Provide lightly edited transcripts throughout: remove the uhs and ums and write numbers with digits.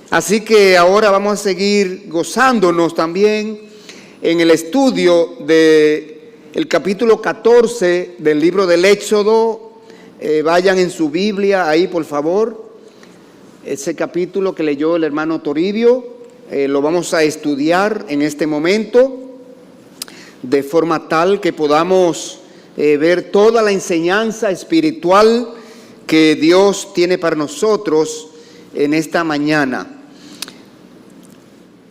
Así que ahora vamos a seguir gozándonos también en el estudio del capítulo 14 del libro del Éxodo. Vayan en su Biblia ahí, por favor. Ese capítulo que leyó el hermano Toribio, lo vamos a estudiar en este momento, de forma tal que podamos ver toda la enseñanza espiritual que Dios tiene para nosotros en esta mañana.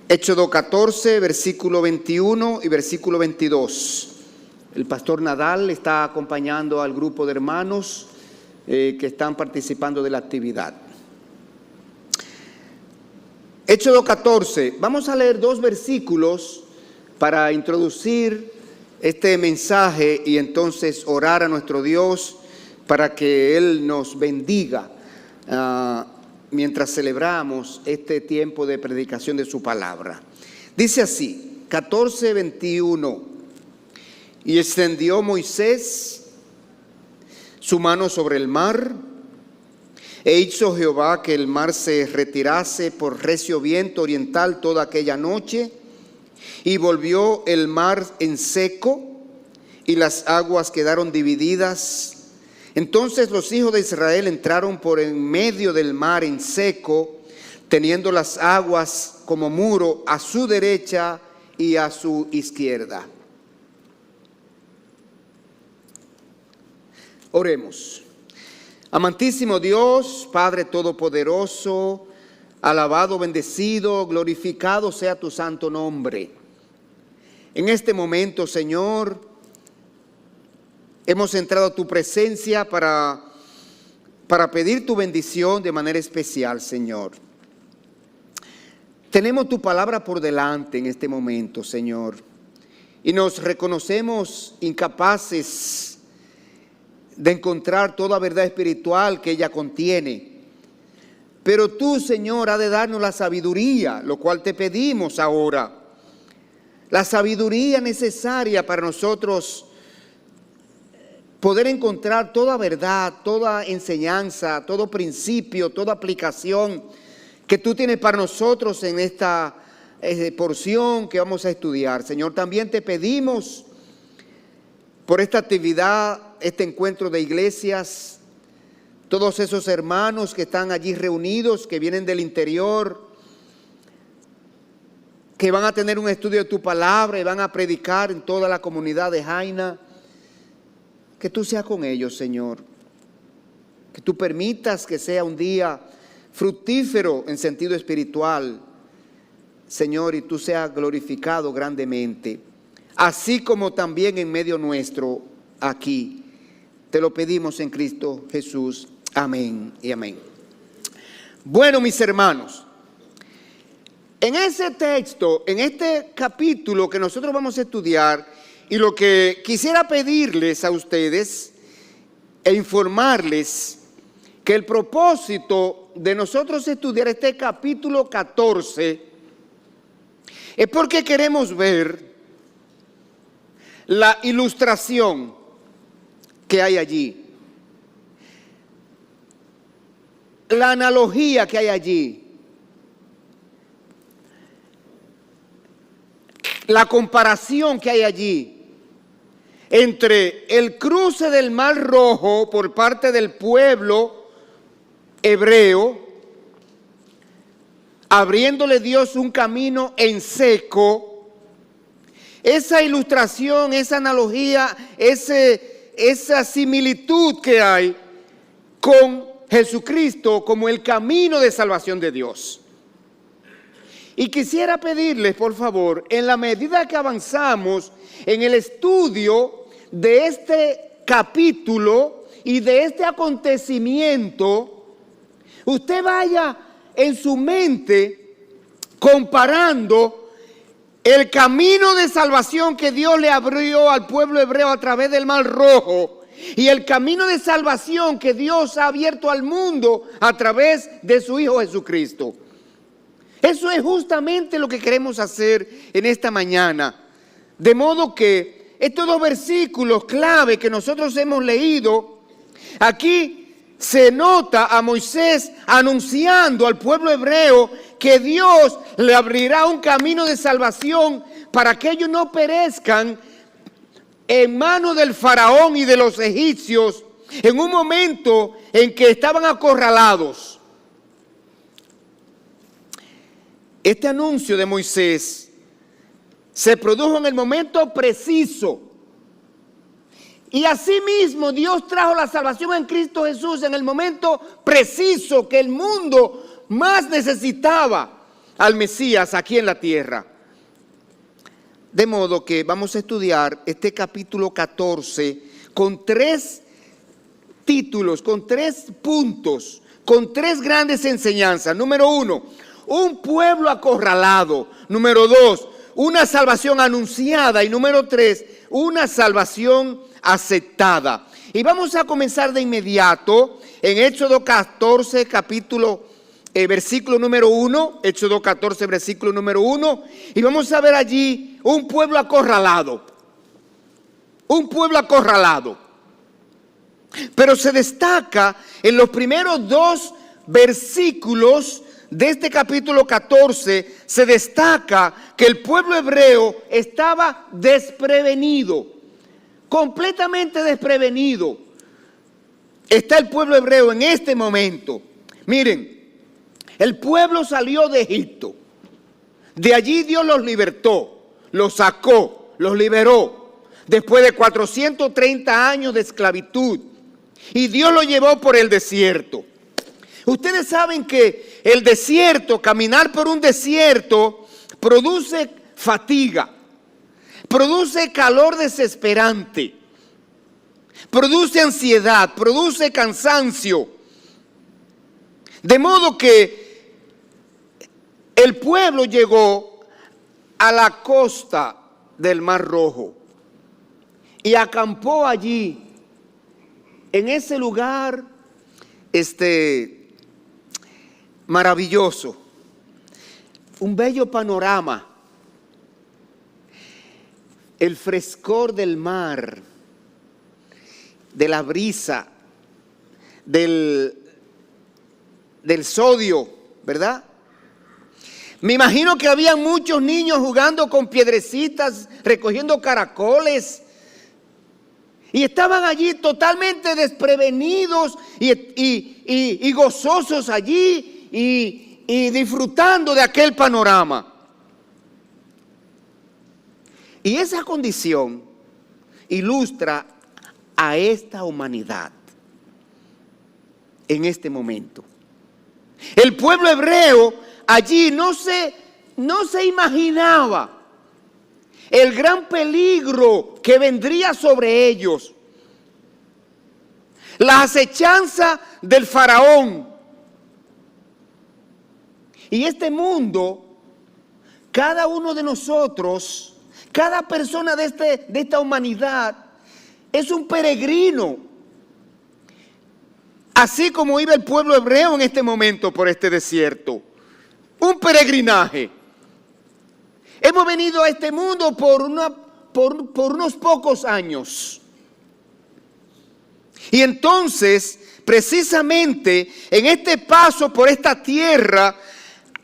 Éxodo 14, versículo 21 y versículo 22. El pastor Nadal está acompañando al grupo de hermanos que están participando de la actividad. Éxodo 14, vamos a leer 2 versículos para introducir este mensaje y entonces orar a nuestro Dios para que Él nos bendiga mientras celebramos este tiempo de predicación de su palabra. Dice así, 14, 21. Y extendió Moisés su mano sobre el mar, e hizo Jehová que el mar se retirase por recio viento oriental toda aquella noche, y volvió el mar en seco, y las aguas quedaron divididas. Entonces los hijos de Israel entraron por en medio del mar en seco, teniendo las aguas como muro a su derecha y a su izquierda. Oremos. Amantísimo Dios, Padre Todopoderoso, alabado, bendecido, glorificado sea tu santo nombre. En este momento, Señor, hemos entrado a tu presencia para pedir tu bendición de manera especial, Señor. Tenemos tu palabra por delante en este momento, Señor, y nos reconocemos incapaces de encontrar toda verdad espiritual que ella contiene. Pero tú, Señor, has de darnos la sabiduría, lo cual te pedimos ahora. La sabiduría necesaria para nosotros poder encontrar toda verdad, toda enseñanza, todo principio, toda aplicación que tú tienes para nosotros en esta porción que vamos a estudiar. Señor, también te pedimos por esta actividad, este encuentro de iglesias, todos esos hermanos que están allí reunidos, que vienen del interior, que van a tener un estudio de tu palabra y van a predicar en toda la comunidad de Jaina. Que tú seas con ellos, Señor. Que tú permitas que sea un día fructífero en sentido espiritual, Señor, y tú seas glorificado grandemente. Así como también en medio nuestro aquí. Te lo pedimos en Cristo Jesús. Amén y amén. Bueno, mis hermanos, en ese texto, en este capítulo que nosotros vamos a estudiar, y lo que quisiera pedirles a ustedes e informarles que el propósito de nosotros estudiar este capítulo 14 es porque queremos ver la ilustración que hay allí, la analogía que hay allí, la comparación que hay allí entre el cruce del Mar Rojo por parte del pueblo hebreo, abriéndole Dios un camino en seco. Esa ilustración, esa analogía, esa similitud que hay con Jesucristo como el camino de salvación de Dios. Y quisiera pedirles, por favor, en la medida que avanzamos en el estudio de este capítulo y de este acontecimiento, usted vaya en su mente comparando el camino de salvación que Dios le abrió al pueblo hebreo a través del Mar Rojo y el camino de salvación que Dios ha abierto al mundo a través de su Hijo Jesucristo. Eso es justamente lo que queremos hacer en esta mañana. De modo que estos 2 versículos clave que nosotros hemos leído, aquí se nota a Moisés anunciando al pueblo hebreo que Dios le abrirá un camino de salvación para que ellos no perezcan en manos del faraón y de los egipcios en un momento en que estaban acorralados. Este anuncio de Moisés se produjo en el momento preciso. Y asimismo Dios trajo la salvación en Cristo Jesús en el momento preciso que el mundo más necesitaba al Mesías aquí en la tierra. De modo que vamos a estudiar este capítulo 14 con 3 títulos, con 3 puntos, con 3 grandes enseñanzas. Número 1, un pueblo acorralado. Número 2, una salvación anunciada. Y número 3, una salvación aceptada. Y vamos a comenzar de inmediato en Éxodo 14, versículo número 1, Éxodo 14, versículo número 1, y vamos a ver allí un pueblo acorralado. Un pueblo acorralado. Pero se destaca en los primeros 2 versículos de este capítulo 14, se destaca que el pueblo hebreo estaba desprevenido, completamente desprevenido. Está el pueblo hebreo en este momento. Miren, el pueblo salió de Egipto. De allí Dios los libertó, los sacó, los liberó. Después de 430 años de esclavitud. Y Dios los llevó por el desierto. Ustedes saben que el desierto, caminar por un desierto, produce fatiga. Produce calor desesperante. Produce ansiedad, produce cansancio. De modo que el pueblo llegó a la costa del Mar Rojo y acampó allí, en ese lugar maravilloso, un bello panorama, el frescor del mar, de la brisa, del sodio, ¿verdad? Me imagino que había muchos niños jugando con piedrecitas, recogiendo caracoles, y estaban allí totalmente desprevenidos y gozosos allí y disfrutando de aquel panorama. Y esa condición ilustra a esta humanidad en este momento. El pueblo hebreo allí no se imaginaba el gran peligro que vendría sobre ellos. La acechanza del faraón. Y este mundo, cada uno de nosotros, cada persona de esta humanidad, es un peregrino. Así como iba el pueblo hebreo en este momento por este desierto. Un peregrinaje. Hemos venido a este mundo por unos pocos años. Y entonces, precisamente en este paso por esta tierra,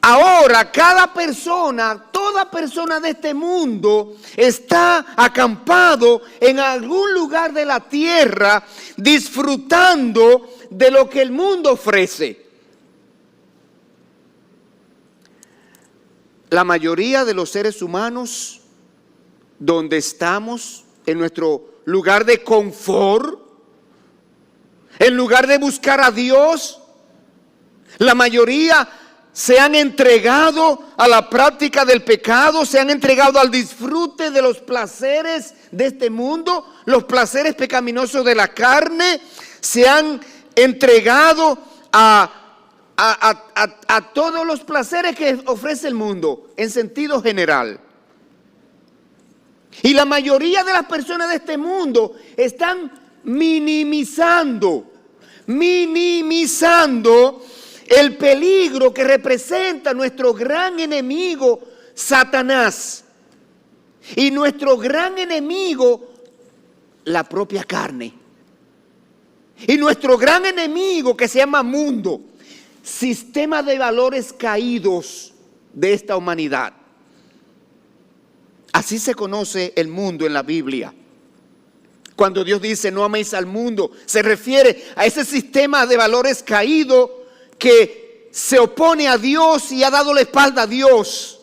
ahora cada persona, toda persona de este mundo está acampado en algún lugar de la tierra, disfrutando de lo que el mundo ofrece. La mayoría de los seres humanos, donde estamos, en nuestro lugar de confort, en lugar de buscar a Dios, la mayoría se han entregado a la práctica del pecado, se han entregado al disfrute de los placeres de este mundo, los placeres pecaminosos de la carne, se han entregado a todos los placeres que ofrece el mundo en sentido general. Y la mayoría de las personas de este mundo están minimizando el peligro que representa nuestro gran enemigo Satanás y nuestro gran enemigo la propia carne y nuestro gran enemigo que se llama mundo. sistema de valores caídos de esta humanidad. Así se conoce el mundo en la Biblia. Cuando Dios dice no améis al mundo, se refiere a ese sistema de valores caído que se opone a Dios y ha dado la espalda a Dios.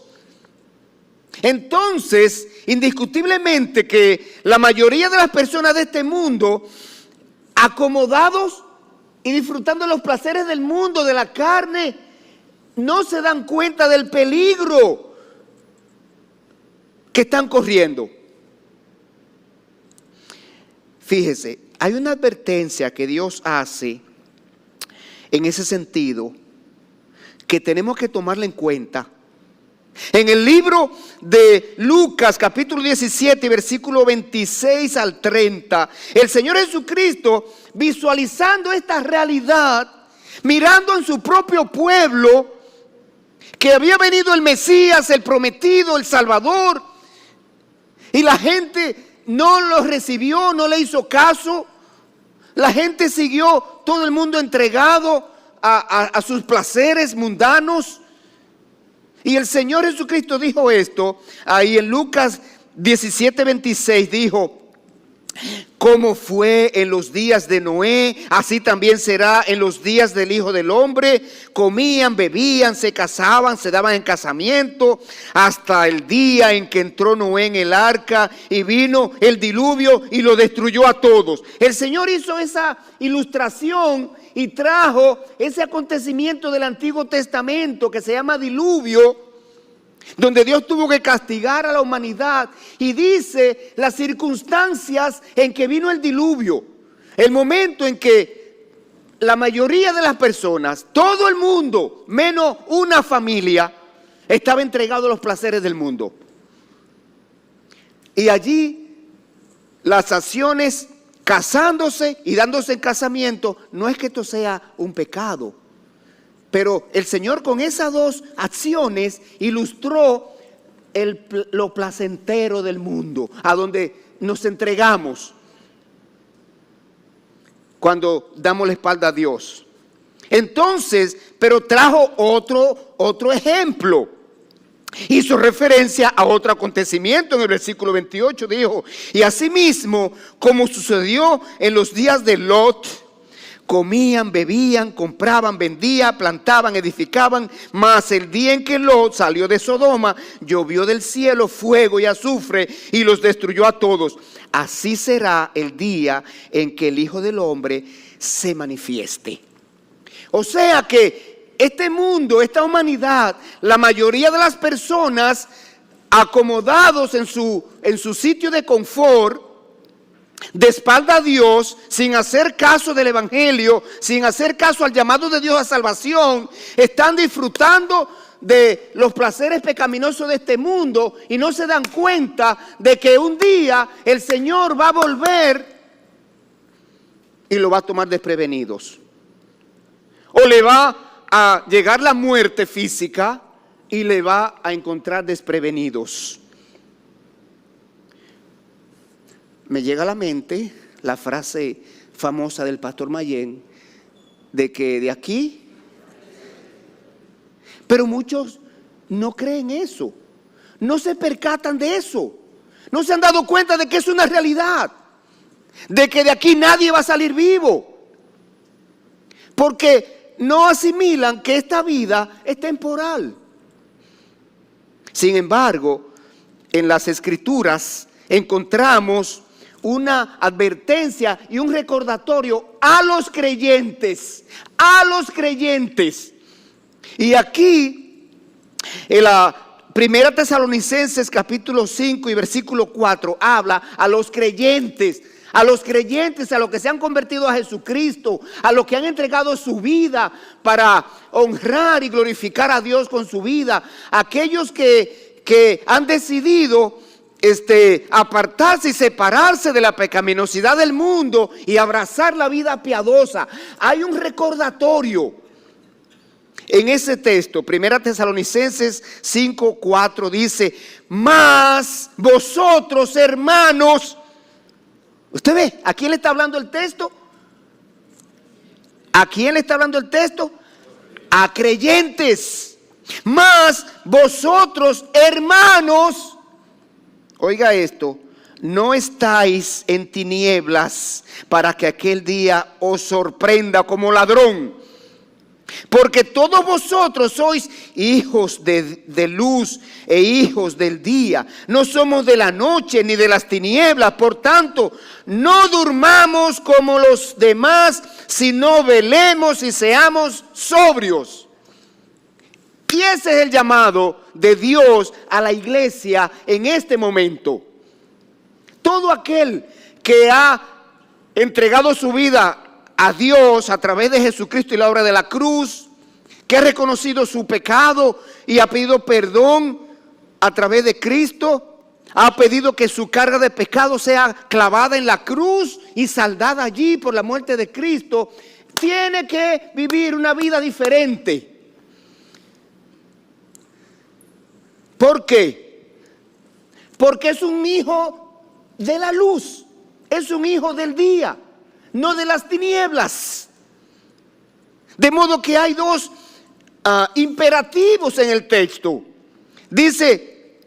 Entonces, indiscutiblemente que la mayoría de las personas de este mundo, acomodados y disfrutando los placeres del mundo, de la carne, no se dan cuenta del peligro que están corriendo. Fíjese, hay una advertencia que Dios hace en ese sentido que tenemos que tomarla en cuenta. En el libro de Lucas, capítulo 17, versículo 26 al 30, el Señor Jesucristo, visualizando esta realidad, mirando en su propio pueblo, que había venido el Mesías, el prometido, el Salvador, y la gente no lo recibió, no le hizo caso. La gente siguió, todo el mundo entregado a sus placeres mundanos. Y el Señor Jesucristo dijo esto, ahí en Lucas 17, 26, dijo: como fue en los días de Noé, así también será en los días del Hijo del Hombre. Comían, bebían, se casaban, se daban en casamiento, hasta el día en que entró Noé en el arca y vino el diluvio y lo destruyó a todos. El Señor hizo esa ilustración y trajo ese acontecimiento del Antiguo Testamento que se llama diluvio, donde Dios tuvo que castigar a la humanidad, y dice las circunstancias en que vino el diluvio, el momento en que la mayoría de las personas, todo el mundo, menos una familia, estaba entregado a los placeres del mundo. Y allí las acciones, casándose y dándose en casamiento, no es que esto sea un pecado. Pero el Señor con esas dos acciones ilustró lo placentero del mundo, a donde nos entregamos cuando damos la espalda a Dios. Entonces, pero trajo otro ejemplo. Hizo referencia a otro acontecimiento en el versículo 28, dijo: y asimismo, como sucedió en los días de Lot, comían, bebían, compraban, vendían, plantaban, edificaban. Mas el día en que Lot salió de Sodoma, llovió del cielo fuego y azufre y los destruyó a todos. Así será el día en que el Hijo del Hombre se manifieste. O sea que este mundo, esta humanidad, la mayoría de las personas acomodados en su sitio de confort, de espalda a Dios, sin hacer caso del evangelio, sin hacer caso al llamado de Dios a salvación, están disfrutando de los placeres pecaminosos de este mundo y no se dan cuenta de que un día el Señor va a volver y lo va a tomar desprevenidos. O le va a llegar la muerte física y le va a encontrar desprevenidos. Me llega a la mente la frase famosa del pastor Mayén, de que de aquí, pero muchos no creen eso, no se percatan de eso, no se han dado cuenta de que es una realidad, de que de aquí nadie va a salir vivo, porque no asimilan que esta vida es temporal. Sin embargo, en las Escrituras encontramos una advertencia y un recordatorio a los creyentes, Y aquí, en la Primera Tesalonicenses capítulo 5 y versículo 4, habla a los creyentes, a los que se han convertido a Jesucristo, a los que han entregado su vida para honrar y glorificar a Dios con su vida, aquellos que han decidido apartarse y separarse de la pecaminosidad del mundo y abrazar la vida piadosa. Hay un recordatorio en ese texto. Primera Tesalonicenses 5:4 dice: mas vosotros, hermanos. ¿Usted ve? ¿A quién le está hablando el texto? ¿A quién le está hablando el texto? a creyentes. Mas vosotros, hermanos, oiga esto, no estáis en tinieblas para que aquel día os sorprenda como ladrón. Porque todos vosotros sois hijos de luz e hijos del día. No somos de la noche ni de las tinieblas. Por tanto, no durmamos como los demás, sino velemos y seamos sobrios. Y ese es el llamado de Dios a la iglesia en este momento. Todo aquel que ha entregado su vida a Dios a través de Jesucristo y la obra de la cruz, que ha reconocido su pecado y ha pedido perdón a través de Cristo, ha pedido que su carga de pecado sea clavada en la cruz y saldada allí por la muerte de Cristo, tiene que vivir una vida diferente. ¿Por qué? Porque es un hijo de la luz, es un hijo del día, no de las tinieblas. De modo que hay dos imperativos en el texto. Dice,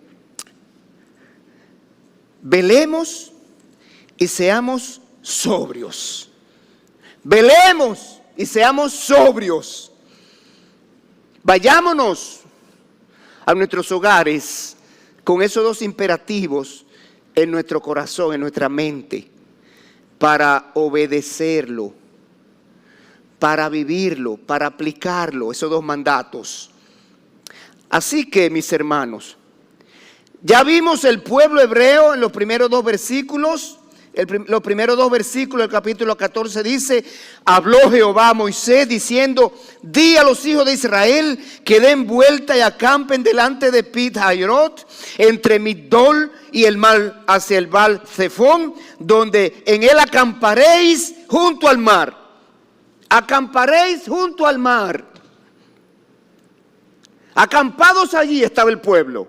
velemos y seamos sobrios. Velemos y seamos sobrios. Vayámonos a nuestros hogares con esos dos imperativos en nuestro corazón, en nuestra mente, para obedecerlo, para vivirlo, para aplicarlo, esos dos mandatos. Así que, mis hermanos, ya vimos el pueblo hebreo en los primeros dos versículos. Los primeros dos versículos del capítulo 14 dice: habló Jehová a Moisés diciendo, di a los hijos de Israel que den vuelta y acampen delante de Pi-Hahirot, entre Migdol y el mar hacia el Baal Zephón, donde en él acamparéis junto al mar. Acamparéis junto al mar. Acampados allí estaba el pueblo.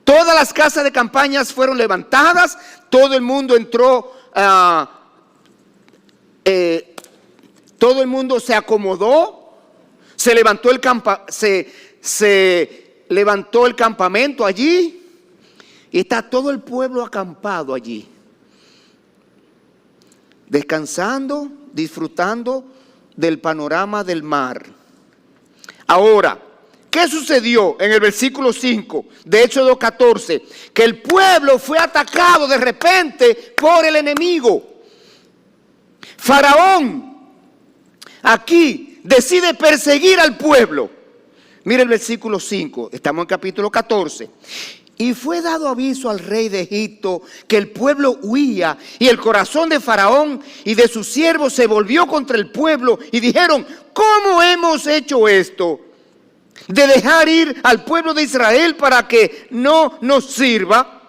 Todas las casas de campañas fueron levantadas, todo el mundo entró, todo el mundo se acomodó, se levantó el campamento allí y está todo el pueblo acampado allí, descansando, disfrutando del panorama del mar. Ahora, ¿qué sucedió en el versículo 5 de Éxodo 14? Que el pueblo fue atacado de repente por el enemigo. Faraón aquí decide perseguir al pueblo. Mire el versículo 5, estamos en capítulo 14. Y fue dado aviso al rey de Egipto que el pueblo huía, y el corazón de Faraón y de sus siervos se volvió contra el pueblo y dijeron, ¿cómo hemos hecho esto? De dejar ir al pueblo de Israel para que no nos sirva.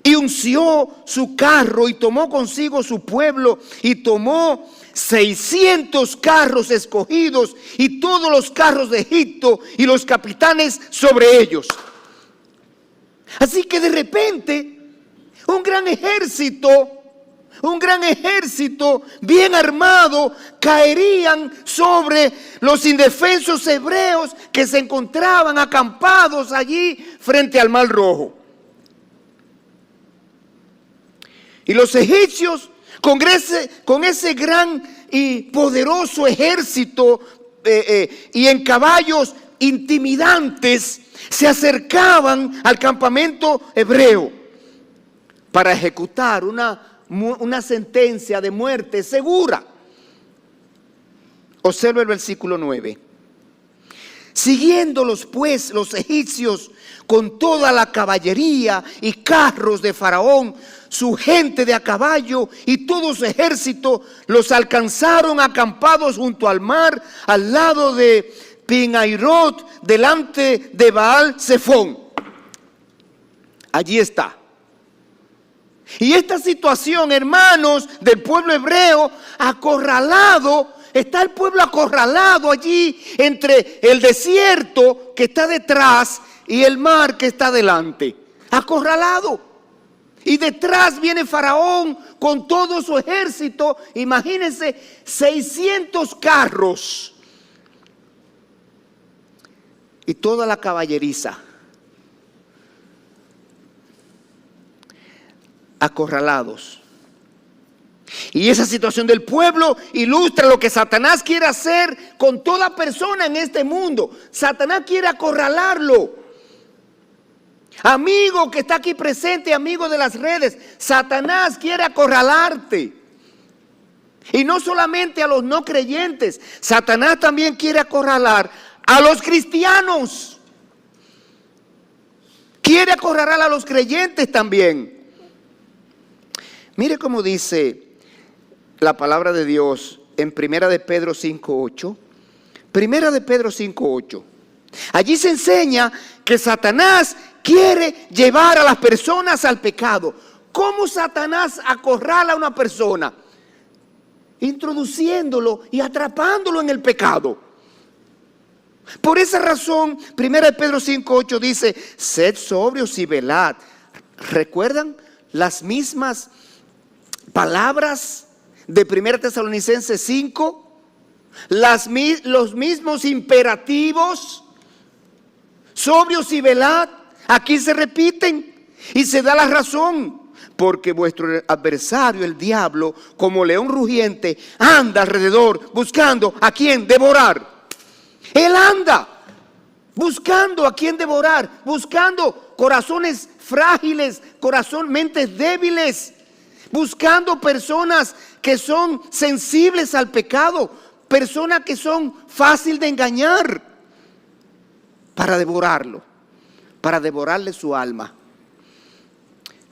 Y unció su carro y tomó consigo su pueblo y tomó 600 carros escogidos y todos los carros de Egipto y los capitanes sobre ellos. Así que de repente un gran ejército bien armado caerían sobre los indefensos hebreos que se encontraban acampados allí frente al Mar Rojo. Y los egipcios con ese gran y poderoso ejército y en caballos intimidantes se acercaban al campamento hebreo para ejecutar una sentencia de muerte segura. Observa el versículo 9. Siguiéndolos pues los egipcios con toda la caballería y carros de Faraón, su gente de a caballo y todo su ejército, los alcanzaron acampados junto al mar, al lado de Pi-Hahirot, delante de Baal Zephón. Allí está. Y esta situación, hermanos, del pueblo hebreo acorralado, está el pueblo acorralado allí entre el desierto que está detrás y el mar que está delante. Acorralado. Y detrás viene Faraón con todo su ejército. Imagínense 600 carros y toda la caballeriza acorralados. Y esa situación del pueblo ilustra lo que Satanás quiere hacer con toda persona en este mundo. Satanás quiere acorralarlo. Amigo que está aquí presente, amigo de las redes, Satanás quiere acorralarte. Y no solamente a los no creyentes, Satanás también quiere acorralar a los cristianos. Quiere acorralar a los creyentes también. Mire cómo dice la palabra de Dios en Primera de Pedro 5:8. Primera de Pedro 5:8. Allí se enseña que Satanás quiere llevar a las personas al pecado. ¿Cómo Satanás acorrala a una persona? Introduciéndolo y atrapándolo en el pecado. Por esa razón, 1 Pedro 5:8 dice, sed sobrios y velad. ¿Recuerdan las mismas palabras de 1 Tesalonicenses 5? Los mismos imperativos, sobrios y velad, aquí se repiten y se da la razón. Porque vuestro adversario, el diablo, como león rugiente, anda alrededor buscando a quien devorar. Él anda buscando a quien devorar, buscando corazones frágiles, mentes débiles, buscando personas que son sensibles al pecado, personas que son fácil de engañar, para devorarlo, para devorarle su alma.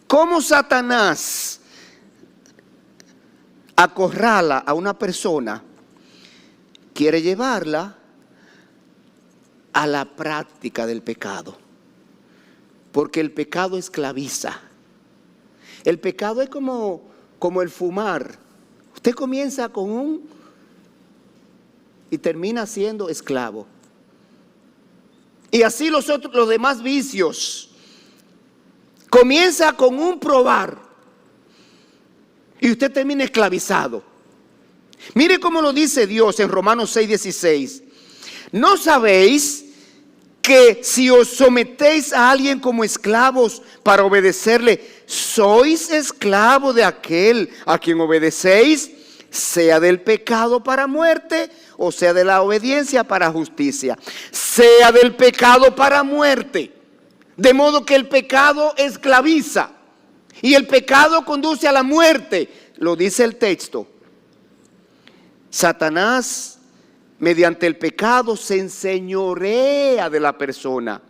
¿Cómo Satanás acorrala a una persona? Quiere llevarla a la práctica del pecado. Porque el pecado esclaviza. El pecado es como el fumar. Usted comienza con y termina siendo esclavo. Y así los demás vicios. Comienza con un probar y usted termina esclavizado. Mire cómo lo dice Dios en Romanos 6:16. ¿No sabéis que si os sometéis a alguien como esclavos para obedecerle, sois esclavo de aquel a quien obedecéis, sea del pecado para muerte o sea de la obediencia para justicia? Sea del pecado para muerte. De modo que el pecado esclaviza y el pecado conduce a la muerte, lo dice el texto. Satanás, mediante el pecado, se enseñorea de la persona.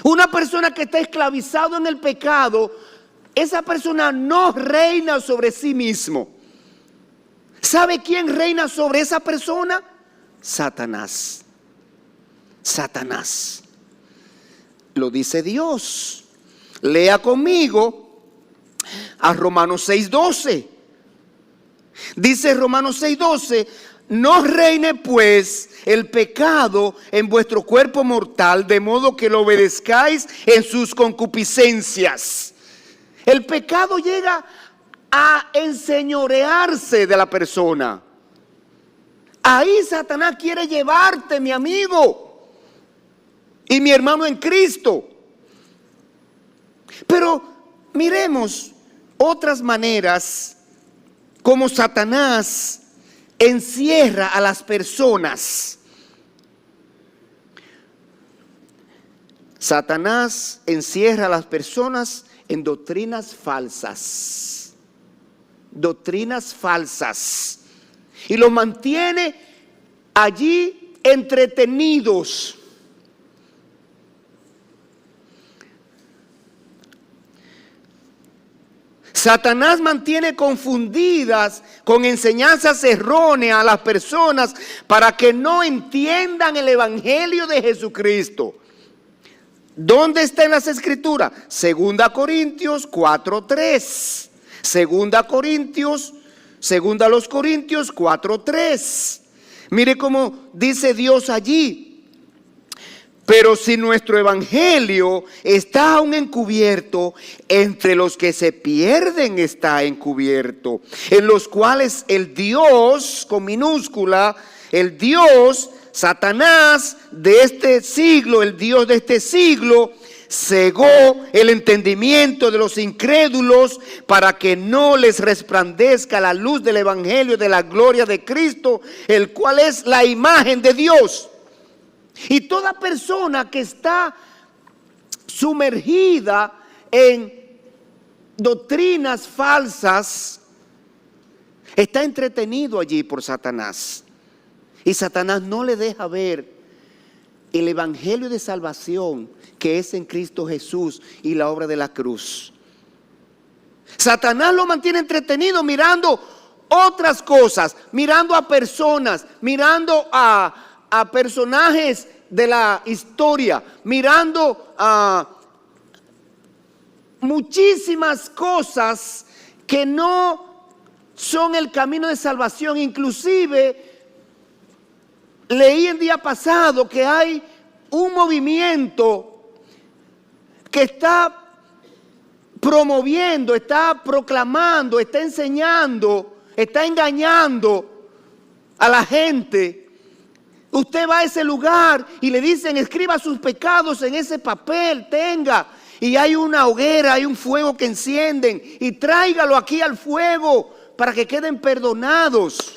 Una persona que está esclavizado en el pecado, esa persona no reina sobre sí mismo. ¿Sabe quién reina sobre esa persona? Satanás. Satanás. Lo dice Dios. Lea conmigo a Romanos 6:12. Dice Romanos 6:12, no reine pues el pecado en vuestro cuerpo mortal, de modo que lo obedezcáis en sus concupiscencias. El pecado llega a enseñorearse de la persona. Ahí Satanás quiere llevarte, mi amigo y mi hermano en Cristo. Pero miremos otras maneras como Satanás encierra a las personas. Satanás encierra a las personas en doctrinas falsas. Doctrinas falsas. Y los mantiene allí entretenidos. Satanás mantiene confundidas con enseñanzas erróneas a las personas para que no entiendan el evangelio de Jesucristo. ¿Dónde está en las escrituras? 2 Corintios 4:3. 2 Corintios 4:3. Mire cómo dice Dios allí. Pero si nuestro evangelio está aún encubierto, entre los que se pierden está encubierto, en los cuales el Dios, con minúscula, el Dios Satanás de este siglo, el Dios de este siglo, cegó el entendimiento de los incrédulos para que no les resplandezca la luz del evangelio de la gloria de Cristo, el cual es la imagen de Dios. Y toda persona que está sumergida en doctrinas falsas está entretenido allí por Satanás. Y Satanás no le deja ver el evangelio de salvación que es en Cristo Jesús y la obra de la cruz. Satanás lo mantiene entretenido mirando otras cosas, mirando a personas, mirando a personajes de la historia, mirando a muchísimas cosas que no son el camino de salvación. Inclusive leí el día pasado que hay un movimiento que está promoviendo, está proclamando, está enseñando, está engañando a la gente. Usted va a ese lugar y le dicen: escriba sus pecados en ese papel, tenga. Y hay una hoguera, hay un fuego que encienden, y tráigalo aquí al fuego para que queden perdonados.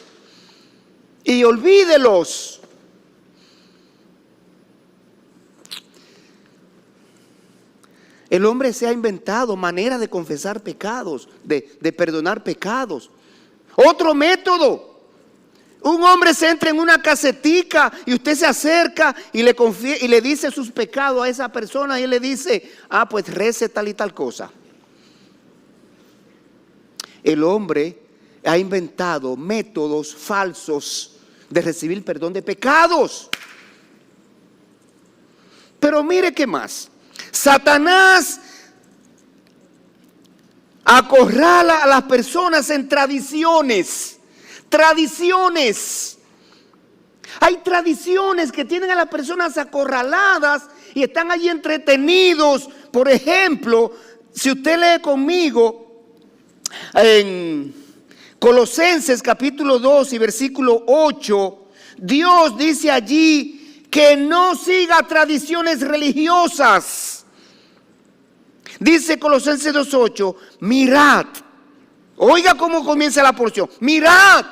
Y olvídelos. El hombre se ha inventado manera de confesar pecados, de perdonar pecados. Otro método: un hombre se entra en una casetica y usted se acerca y le dice sus pecados a esa persona, y él le dice: ah, pues rece tal y tal cosa. El hombre ha inventado métodos falsos de recibir perdón de pecados. Pero mire qué más. Satanás acorrala a las personas en tradiciones. Tradiciones. Hay tradiciones que tienen a las personas acorraladas y están allí entretenidos. Por ejemplo, si usted lee conmigo en Colosenses capítulo 2 y versículo 8, Dios dice allí que no siga tradiciones religiosas. Dice Colosenses 2:8, mirad. Oiga cómo comienza la porción. Mirad.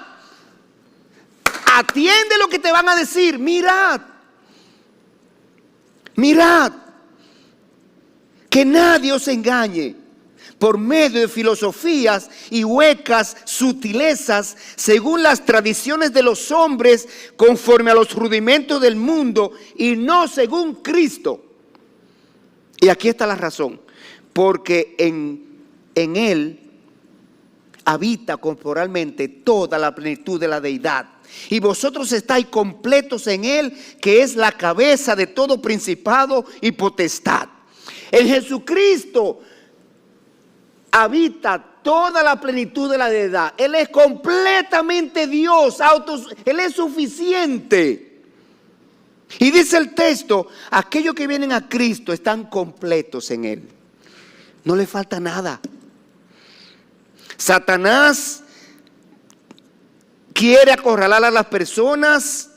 Atiende lo que te van a decir. Mirad. Mirad. Que nadie os engañe por medio de filosofías y huecas sutilezas, según las tradiciones de los hombres, conforme a los rudimentos del mundo, y no según Cristo. Y aquí está la razón. Porque en Él habita corporalmente toda la plenitud de la deidad. Y vosotros estáis completos en Él, que es la cabeza de todo principado y potestad. En Jesucristo habita toda la plenitud de la deidad. Él es completamente Dios, Él es suficiente. Y dice el texto: aquellos que vienen a Cristo están completos en Él. No le falta nada. Satanás quiere acorralar a las personas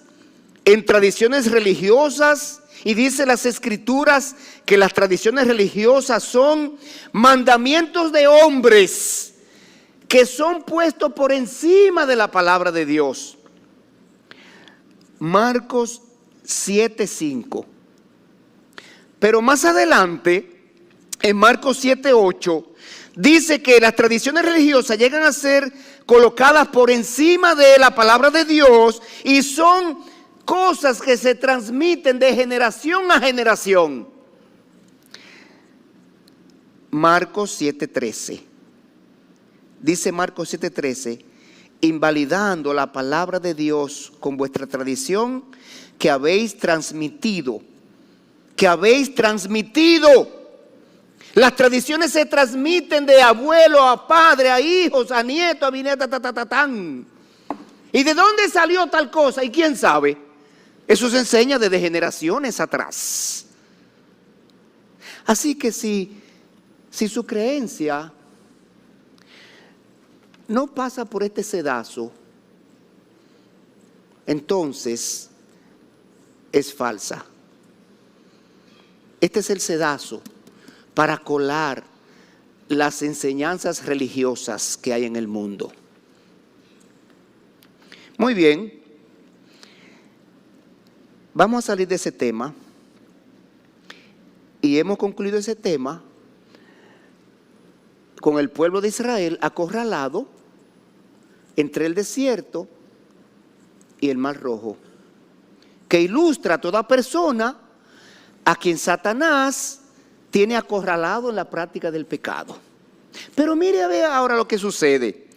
en tradiciones religiosas, y dice las Escrituras que las tradiciones religiosas son mandamientos de hombres que son puestos por encima de la palabra de Dios. Marcos 7:5. Pero más adelante, en Marcos 7:8, dice que las tradiciones religiosas llegan a ser colocadas por encima de la palabra de Dios, y son cosas que se transmiten de generación a generación. Marcos 7:13. Dice Marcos 7:13: invalidando la palabra de Dios con vuestra tradición que habéis transmitido. Las tradiciones se transmiten de abuelo a padre, a hijos, a nietos, a bisnietos, ¿Y de dónde salió tal cosa? ¿Y quién sabe? Eso se enseña desde generaciones atrás. Así que si su creencia no pasa por este sedazo, entonces es falsa. Este es el sedazo para colar las enseñanzas religiosas que hay en el mundo. Muy bien, vamos a salir de ese tema y hemos concluido ese tema con el pueblo de Israel acorralado entre el desierto y el Mar Rojo, que ilustra a toda persona a quien Satanás tiene acorralado en la práctica del pecado. Pero mire a ver ahora lo que sucede.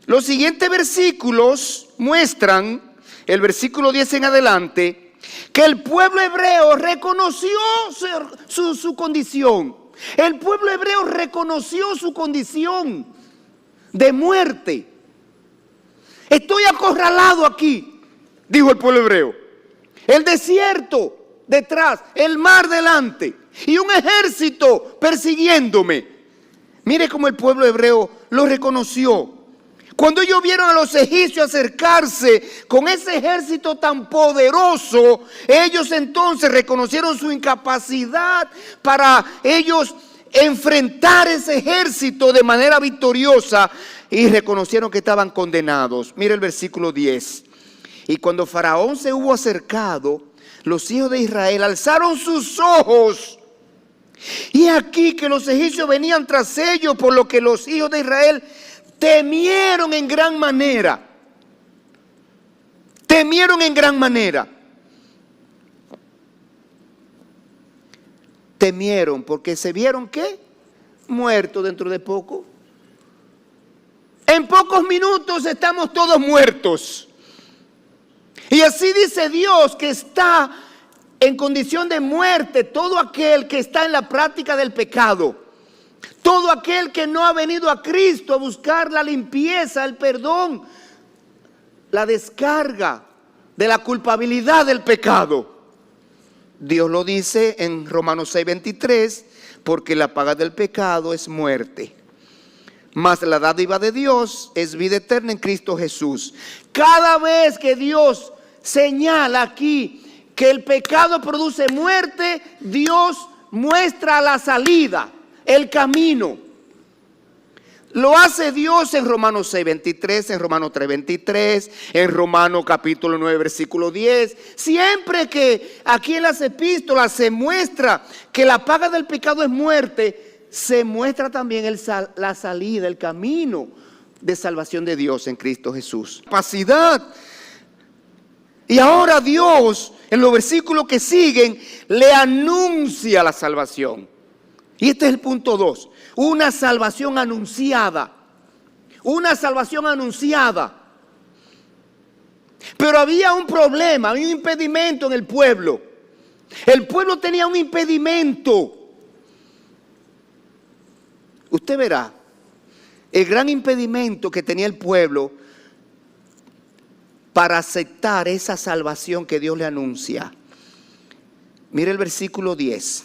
Los siguientes versículos muestran, el versículo 10 en adelante, que el pueblo hebreo reconoció su condición. El pueblo hebreo reconoció su condición de muerte. Estoy acorralado aquí, dijo el pueblo hebreo. El desierto detrás, el mar delante y un ejército persiguiéndome. Mire cómo el pueblo hebreo lo reconoció. Cuando ellos vieron a los egipcios acercarse con ese ejército tan poderoso, ellos entonces reconocieron su incapacidad para ellos enfrentar ese ejército de manera victoriosa y reconocieron que estaban condenados. Mire el versículo 10. Y cuando Faraón se hubo acercado, los hijos de Israel alzaron sus ojos. Y aquí que los egipcios venían tras ellos, por lo que los hijos de Israel temieron en gran manera. Temieron en gran manera. Temieron porque se vieron ¿qué? Muertos dentro de poco. En pocos minutos estamos todos muertos. Y así dice Dios que está en condición de muerte todo aquel que está en la práctica del pecado. Todo aquel que no ha venido a Cristo a buscar la limpieza, el perdón, la descarga de la culpabilidad del pecado. Dios lo dice en Romanos 6:23, porque la paga del pecado es muerte, mas la dádiva de Dios es vida eterna en Cristo Jesús. Cada vez que Dios señala aquí que el pecado produce muerte, Dios muestra la salida, el camino. Lo hace Dios en Romanos 6:23, en Romanos 3:23, en Romanos capítulo 9, versículo 10. Siempre que aquí en las epístolas se muestra que la paga del pecado es muerte, se muestra también la salida, el camino de salvación de Dios en Cristo Jesús. Capacidad. Y ahora Dios, en los versículos que siguen, le anuncia la salvación. Y este es el punto 2. Una salvación anunciada. Una salvación anunciada. Pero había un problema, había un impedimento en el pueblo. El pueblo tenía un impedimento. Usted verá, el gran impedimento que tenía el pueblo para aceptar esa salvación que Dios le anuncia. Mire el versículo 10.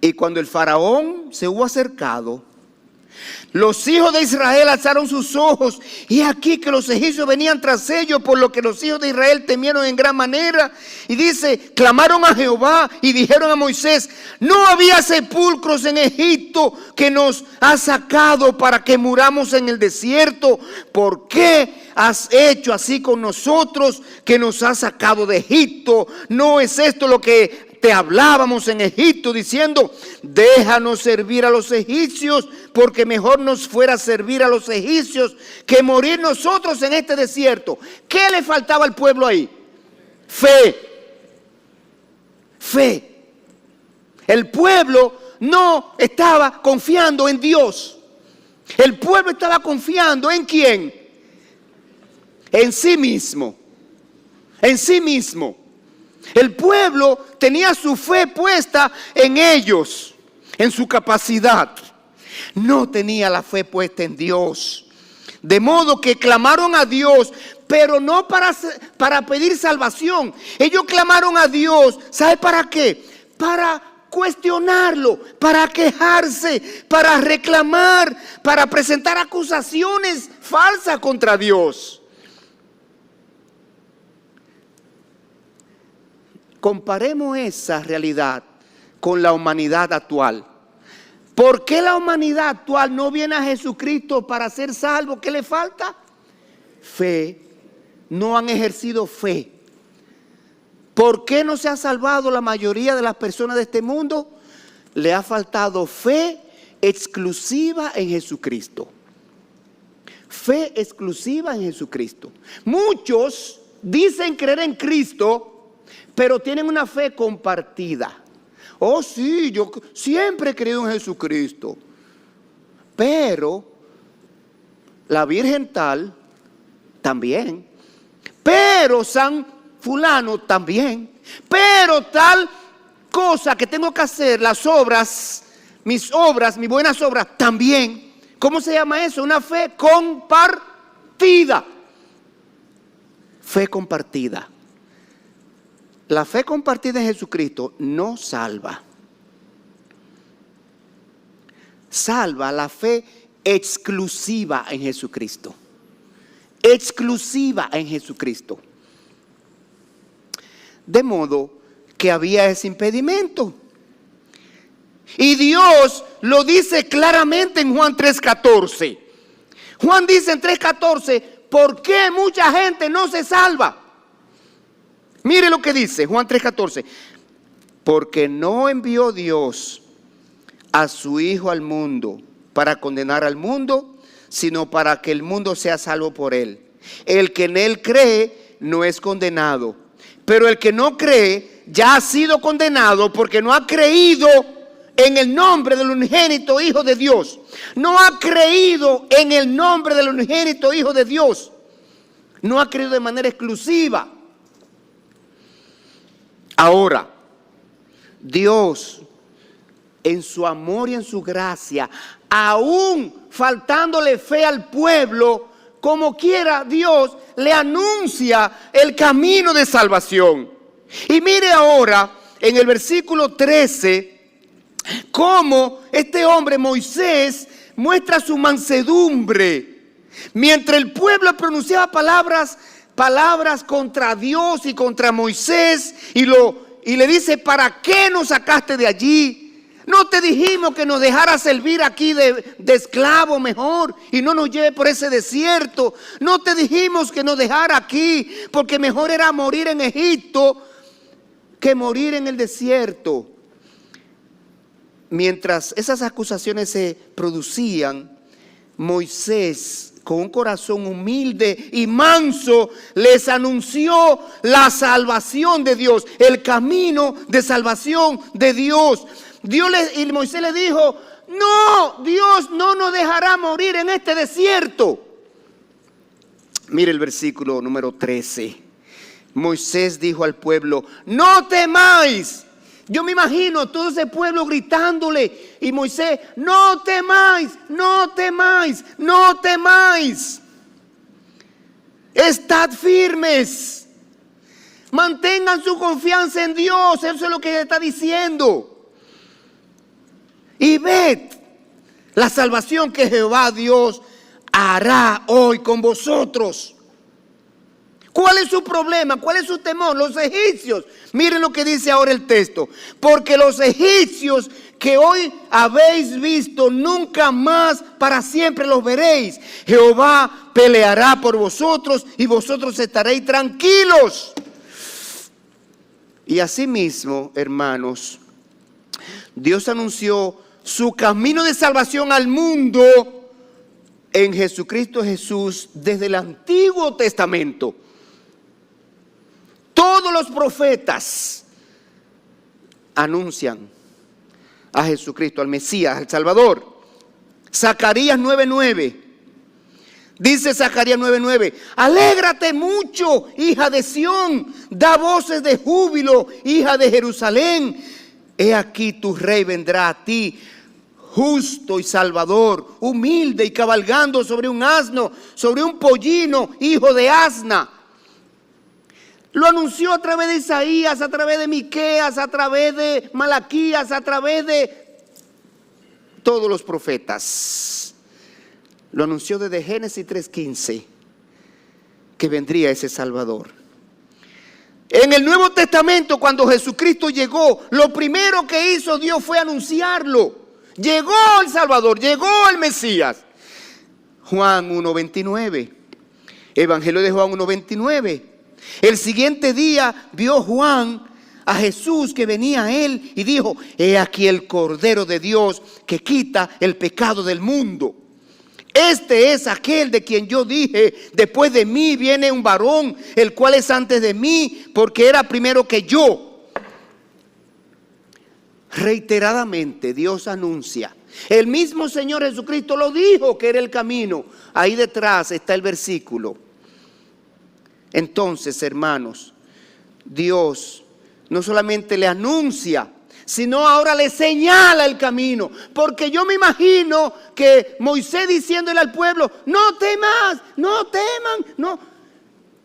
Y cuando el faraón se hubo acercado, los hijos de Israel alzaron sus ojos, y aquí que los egipcios venían tras ellos, por lo que los hijos de Israel temieron en gran manera. Y dice, clamaron a Jehová y dijeron a Moisés: no había sepulcros en Egipto que nos has sacado para que muramos en el desierto. ¿Por qué has hecho así con nosotros que nos has sacado de Egipto? ¿No es esto lo que te hablábamos en Egipto, diciendo: déjanos servir a los egipcios, porque mejor nos fuera servir a los egipcios que morir nosotros en este desierto? ¿Qué le faltaba al pueblo ahí? Fe. Fe. El pueblo no estaba confiando en Dios. El pueblo estaba confiando ¿en quién? En sí mismo. En sí mismo. El pueblo tenía su fe puesta en ellos, en su capacidad. No tenía la fe puesta en Dios. De modo que clamaron a Dios, pero no para pedir salvación. Ellos clamaron a Dios, ¿sabe para qué? Para cuestionarlo, para quejarse, para reclamar, para presentar acusaciones falsas contra Dios. comparemos esa realidad con la humanidad actual. ¿Por qué la humanidad actual no viene a Jesucristo para ser salvo? ¿Qué le falta? Fe. No han ejercido fe. ¿Por qué no se ha salvado la mayoría de las personas de este mundo? Le ha faltado fe exclusiva en Jesucristo. Fe exclusiva en Jesucristo. Muchos dicen creer en Cristo, pero tienen una fe compartida. Oh sí, yo siempre he creído en Jesucristo. Pero la Virgen tal también. Pero San fulano también. Pero tal cosa que tengo que hacer, las obras, mis buenas obras también. ¿Cómo se llama eso? Una fe compartida. Fe compartida. La fe compartida en Jesucristo no salva. Salva la fe exclusiva en Jesucristo. Exclusiva en Jesucristo. De modo que había ese impedimento. Y Dios lo dice claramente en Juan 3:14. Juan dice en 3:14, ¿por qué mucha gente no se salva? Mire lo que dice Juan 3:14. Porque no envió Dios a su Hijo al mundo para condenar al mundo, sino para que el mundo sea salvo por él. El que en él cree no es condenado, pero el que no cree ya ha sido condenado porque no ha creído en el nombre del unigénito Hijo de Dios. No ha creído en el nombre del unigénito Hijo de Dios. No ha creído de manera exclusiva. Ahora, Dios, en su amor y en su gracia, aún faltándole fe al pueblo, como quiera Dios le anuncia el camino de salvación. Y mire ahora en el versículo 13 cómo este hombre Moisés muestra su mansedumbre. Mientras el pueblo pronunciaba palabras contra Dios y contra Moisés y le dice, ¿para qué nos sacaste de allí? ¿No te dijimos que nos dejara servir aquí de esclavo mejor y no nos lleve por ese desierto? ¿No te dijimos que nos dejara aquí porque mejor era morir en Egipto que morir en el desierto? Mientras esas acusaciones se producían, Moisés, con un corazón humilde y manso, les anunció la salvación de Dios, el camino de salvación de Dios. Y Moisés le dijo, no, Dios no nos dejará morir en este desierto. Mire el versículo número 13. Moisés dijo al pueblo, no temáis. Yo me imagino todo ese pueblo gritándole y Moisés, no temáis, no temáis, no temáis. Estad firmes. Mantengan su confianza en Dios. Eso es lo que está diciendo. Y ved la salvación que Jehová Dios hará hoy con vosotros. ¿Cuál es su problema? ¿Cuál es su temor? Los egipcios. Miren lo que dice ahora el texto. Porque los egipcios que hoy habéis visto, nunca más para siempre los veréis. Jehová peleará por vosotros y vosotros estaréis tranquilos. Y asimismo, hermanos, Dios anunció su camino de salvación al mundo en Jesucristo Jesús desde el Antiguo Testamento. Todos los profetas anuncian a Jesucristo, al Mesías, al Salvador. Zacarías 9:9. Dice Zacarías 9:9, alégrate mucho, hija de Sión, da voces de júbilo, hija de Jerusalén. He aquí tu rey vendrá a ti, justo y salvador, humilde y cabalgando sobre un asno, sobre un pollino, hijo de asna. Lo anunció a través de Isaías, a través de Miqueas, a través de Malaquías, a través de todos los profetas. Lo anunció desde Génesis 3:15, que vendría ese Salvador. En el Nuevo Testamento, cuando Jesucristo llegó, lo primero que hizo Dios fue anunciarlo. Llegó el Salvador, llegó el Mesías. Juan 1:29. Evangelio de Juan 1:29. El siguiente día vio Juan a Jesús que venía a él y dijo: he aquí el Cordero de Dios que quita el pecado del mundo. Este es aquel de quien yo dije: después de mí viene un varón, el cual es antes de mí, porque era primero que yo. Reiteradamente Dios anuncia. El mismo Señor Jesucristo lo dijo, que era el camino. Ahí detrás está el versículo. Entonces, hermanos, Dios no solamente le anuncia, sino ahora le señala el camino. Porque yo me imagino que Moisés diciéndole al pueblo: no temas, no teman, no,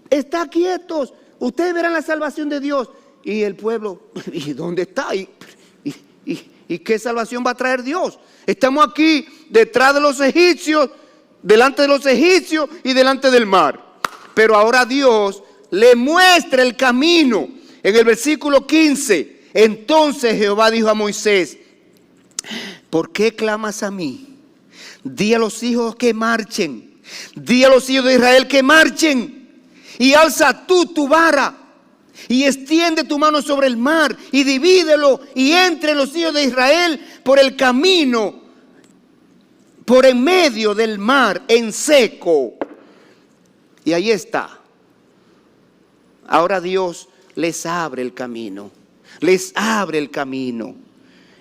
está quietos, ustedes verán la salvación de Dios. Y el pueblo: ¿y dónde está? ¿Y qué salvación va a traer Dios? Estamos aquí detrás de los egipcios, delante de los egipcios y delante del mar. Pero ahora Dios le muestra el camino. En el versículo 15, entonces Jehová dijo a Moisés: ¿por qué clamas a mí? Di a los hijos que marchen. Di a los hijos de Israel que marchen. Y alza tú tu vara y extiende tu mano sobre el mar y divídelo, y entren los hijos de Israel por el camino, por en medio del mar en seco. Y ahí está. Ahora Dios les abre el camino. Les abre el camino.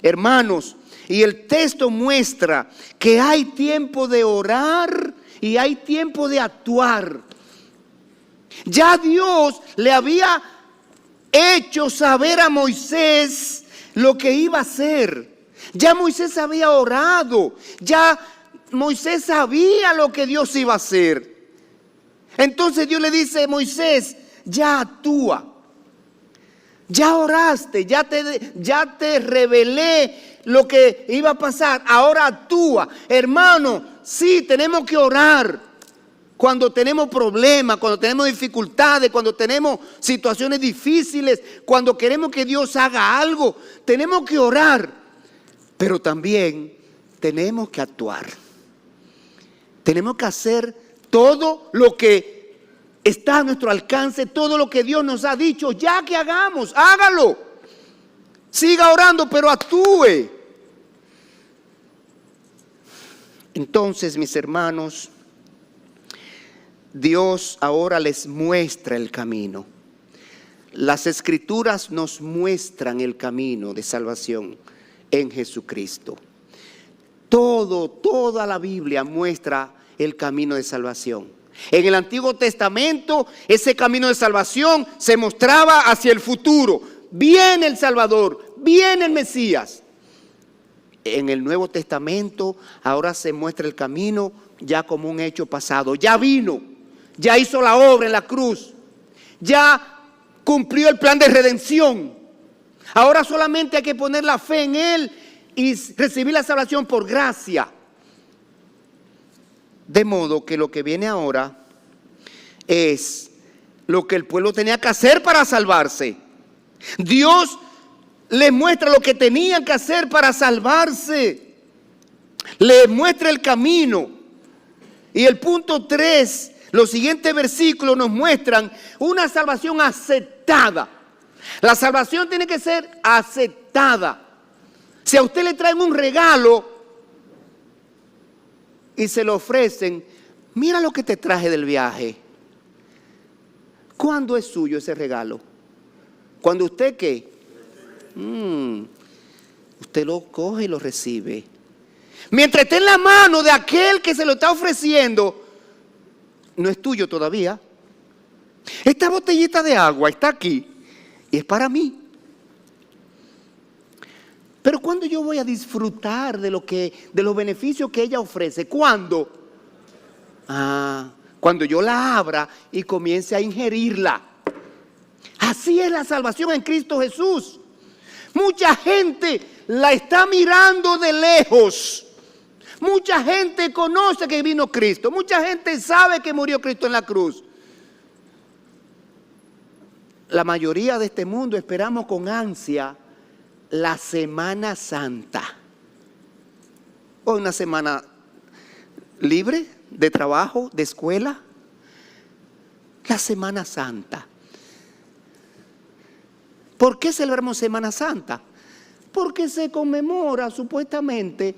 Hermanos, y el texto muestra que hay tiempo de orar y hay tiempo de actuar. Ya Dios le había hecho saber a Moisés lo que iba a hacer. Ya Moisés había orado. Ya Moisés sabía lo que Dios iba a hacer. Entonces Dios le dice: Moisés, ya actúa. Ya oraste, ya te revelé lo que iba a pasar. Ahora actúa. Hermano, sí, tenemos que orar. Cuando tenemos problemas, cuando tenemos dificultades, cuando tenemos situaciones difíciles, cuando queremos que Dios haga algo, tenemos que orar. Pero también tenemos que actuar. Tenemos que hacer todo lo que está a nuestro alcance, todo lo que Dios nos ha dicho, ya que hagamos, hágalo. Siga orando, pero actúe. Entonces, mis hermanos, Dios ahora les muestra el camino. Las Escrituras nos muestran el camino de salvación en Jesucristo. Toda la Biblia muestra el camino de salvación. En el Antiguo Testamento, ese camino de salvación se mostraba hacia el futuro. Viene el Salvador, viene el Mesías. En el Nuevo Testamento, ahora se muestra el camino ya como un hecho pasado. Ya vino, ya hizo la obra en la cruz, ya cumplió el plan de redención. Ahora solamente hay que poner la fe en Él y recibir la salvación por gracia. De modo que lo que viene ahora es lo que el pueblo tenía que hacer para salvarse. Dios les muestra lo que tenían que hacer para salvarse. Les muestra el camino. Y el punto 3, los siguientes versículos nos muestran una salvación aceptada. La salvación tiene que ser aceptada. Si a usted le traen un regalo y se lo ofrecen: mira lo que te traje del viaje. ¿Cuándo es suyo ese regalo? ¿Cuándo usted qué? Usted lo coge y lo recibe. Mientras esté en la mano de aquel que se lo está ofreciendo, no es tuyo todavía. Esta botellita de agua está aquí y es para mí. Pero ¿cuándo yo voy a disfrutar de los beneficios que ella ofrece? ¿Cuándo? Cuando yo la abra y comience a ingerirla. Así es la salvación en Cristo Jesús. Mucha gente la está mirando de lejos. Mucha gente conoce que vino Cristo. Mucha gente sabe que murió Cristo en la cruz. la mayoría de este mundo esperamos con ansia la Semana Santa. Hoy una semana libre de trabajo, de escuela. La Semana Santa. ¿Por qué celebramos Semana Santa? Porque se conmemora supuestamente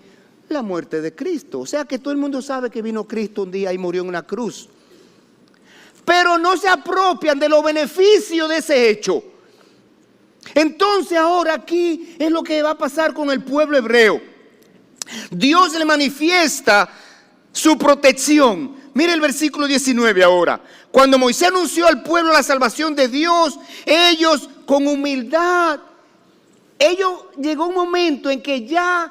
la muerte de Cristo. O sea que todo el mundo sabe que vino Cristo un día y murió en una cruz. Pero no se apropian de los beneficios de ese hecho. Entonces ahora aquí es lo que va a pasar con el pueblo hebreo. Dios le manifiesta su protección. Mire el versículo 19 ahora. Cuando Moisés anunció al pueblo la salvación de Dios, ellos con humildad, llegó un momento en que ya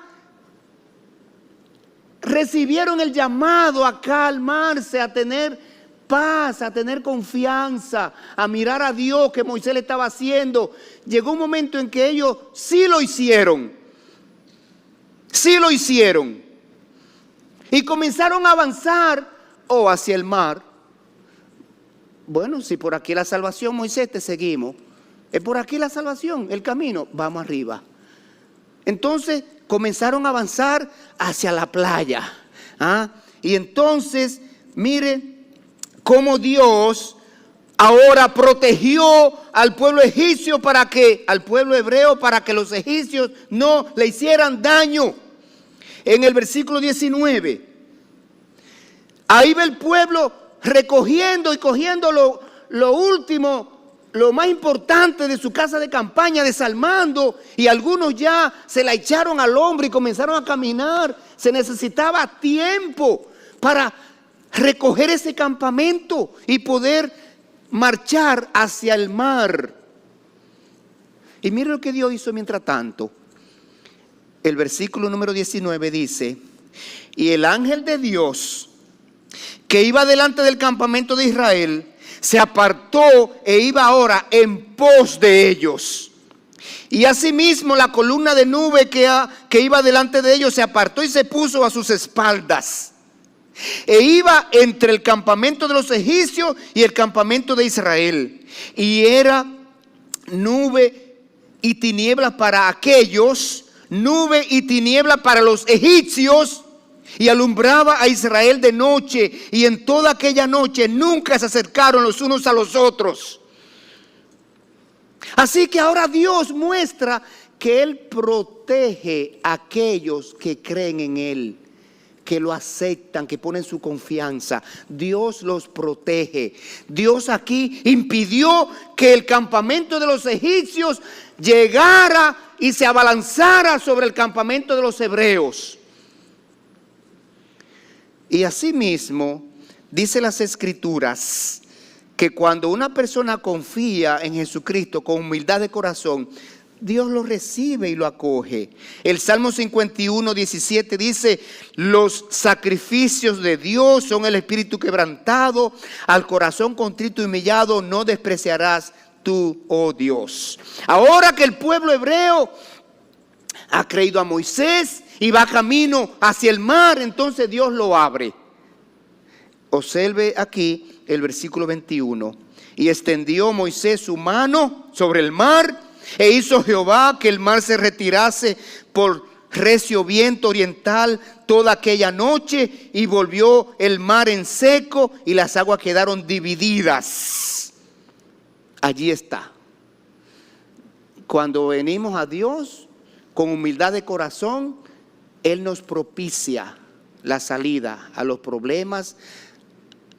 recibieron el llamado a calmarse, a tener paz, a tener confianza, a mirar a Dios que Moisés le estaba haciendo. Llegó un momento en que ellos sí lo hicieron. Sí lo hicieron. Y comenzaron a avanzar hacia el mar. Bueno, si por aquí la salvación, Moisés, te seguimos. Es por aquí la salvación, el camino, vamos arriba. Entonces comenzaron a avanzar hacia la playa. Y entonces, mire cómo Dios ahora protegió al pueblo egipcio al pueblo hebreo, para que los egipcios no le hicieran daño. En el versículo 19, ahí ve el pueblo recogiendo y cogiendo lo último, lo más importante de su casa de campaña, desarmando, y algunos ya se la echaron al hombro y comenzaron a caminar. Se necesitaba tiempo para recoger ese campamento y poder marchar hacia el mar. Y mire lo que Dios hizo mientras tanto. El versículo número 19 dice: y el ángel de Dios que iba delante del campamento de Israel se apartó e iba ahora en pos de ellos. Y asimismo la columna de nube que iba delante de ellos se apartó y se puso a sus espaldas. E iba entre el campamento de los egipcios y el campamento de Israel. Y era nube y tiniebla para aquellos, nube y tiniebla para los egipcios. Y alumbraba a Israel de noche, y en toda aquella noche nunca se acercaron los unos a los otros. Así que ahora Dios muestra que Él protege a aquellos que creen en Él, que lo aceptan, que ponen su confianza. Dios los protege. Dios aquí impidió que el campamento de los egipcios llegara y se abalanzara sobre el campamento de los hebreos. Y asimismo, dice las Escrituras, que cuando una persona confía en Jesucristo con humildad de corazón, Dios lo recibe y lo acoge. El Salmo 51, 17 dice: los sacrificios de Dios son el espíritu quebrantado, al corazón contrito y humillado no despreciarás tú, oh Dios. Ahora que el pueblo hebreo ha creído a Moisés y va camino hacia el mar, entonces Dios lo abre. Observe aquí el versículo 21. Y extendió Moisés su mano sobre el mar, e hizo Jehová que el mar se retirase por recio viento oriental toda aquella noche, y volvió el mar en seco, y las aguas quedaron divididas. Allí está. Cuando venimos a Dios con humildad de corazón, Él nos propicia la salida a los problemas,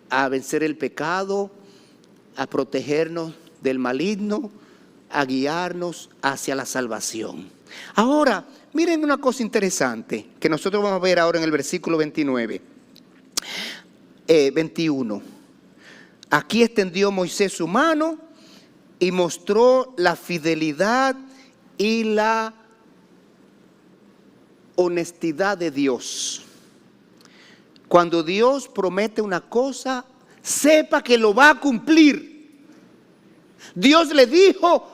a vencer el pecado, a protegernos del maligno, a guiarnos hacia la salvación. Ahora, miren una cosa interesante que nosotros vamos a ver ahora en el versículo 21. Aquí extendió Moisés su mano y mostró la fidelidad y la honestidad de Dios. Cuando Dios promete una cosa, sepa que lo va a cumplir. Dios le dijo: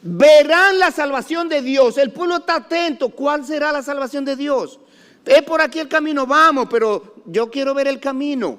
verán la salvación de Dios. El pueblo está atento. ¿Cuál será la salvación de Dios? Es por aquí el camino, vamos, pero yo quiero ver el camino.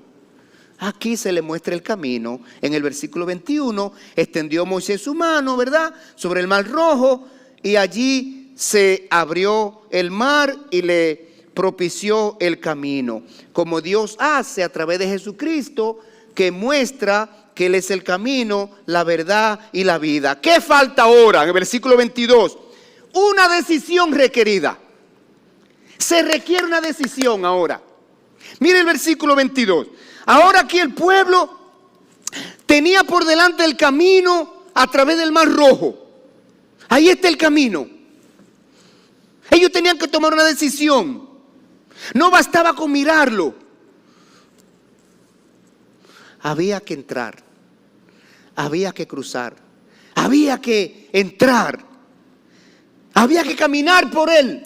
Aquí se le muestra el camino. En el versículo 21, extendió Moisés su mano, ¿verdad?, sobre el mar Rojo, y allí se abrió el mar y le propició el camino, como Dios hace a través de Jesucristo, que muestra que Él es el camino, la verdad y la vida. ¿Qué falta ahora? En el versículo 22, una decisión requerida. Se requiere una decisión ahora. Mire el versículo 22. Ahora aquí el pueblo tenía por delante el camino a través del mar Rojo. Ahí está el camino. Ellos tenían que tomar una decisión. No bastaba con mirarlo. Había que entrar. Había que cruzar. Había que entrar. Había que caminar por él.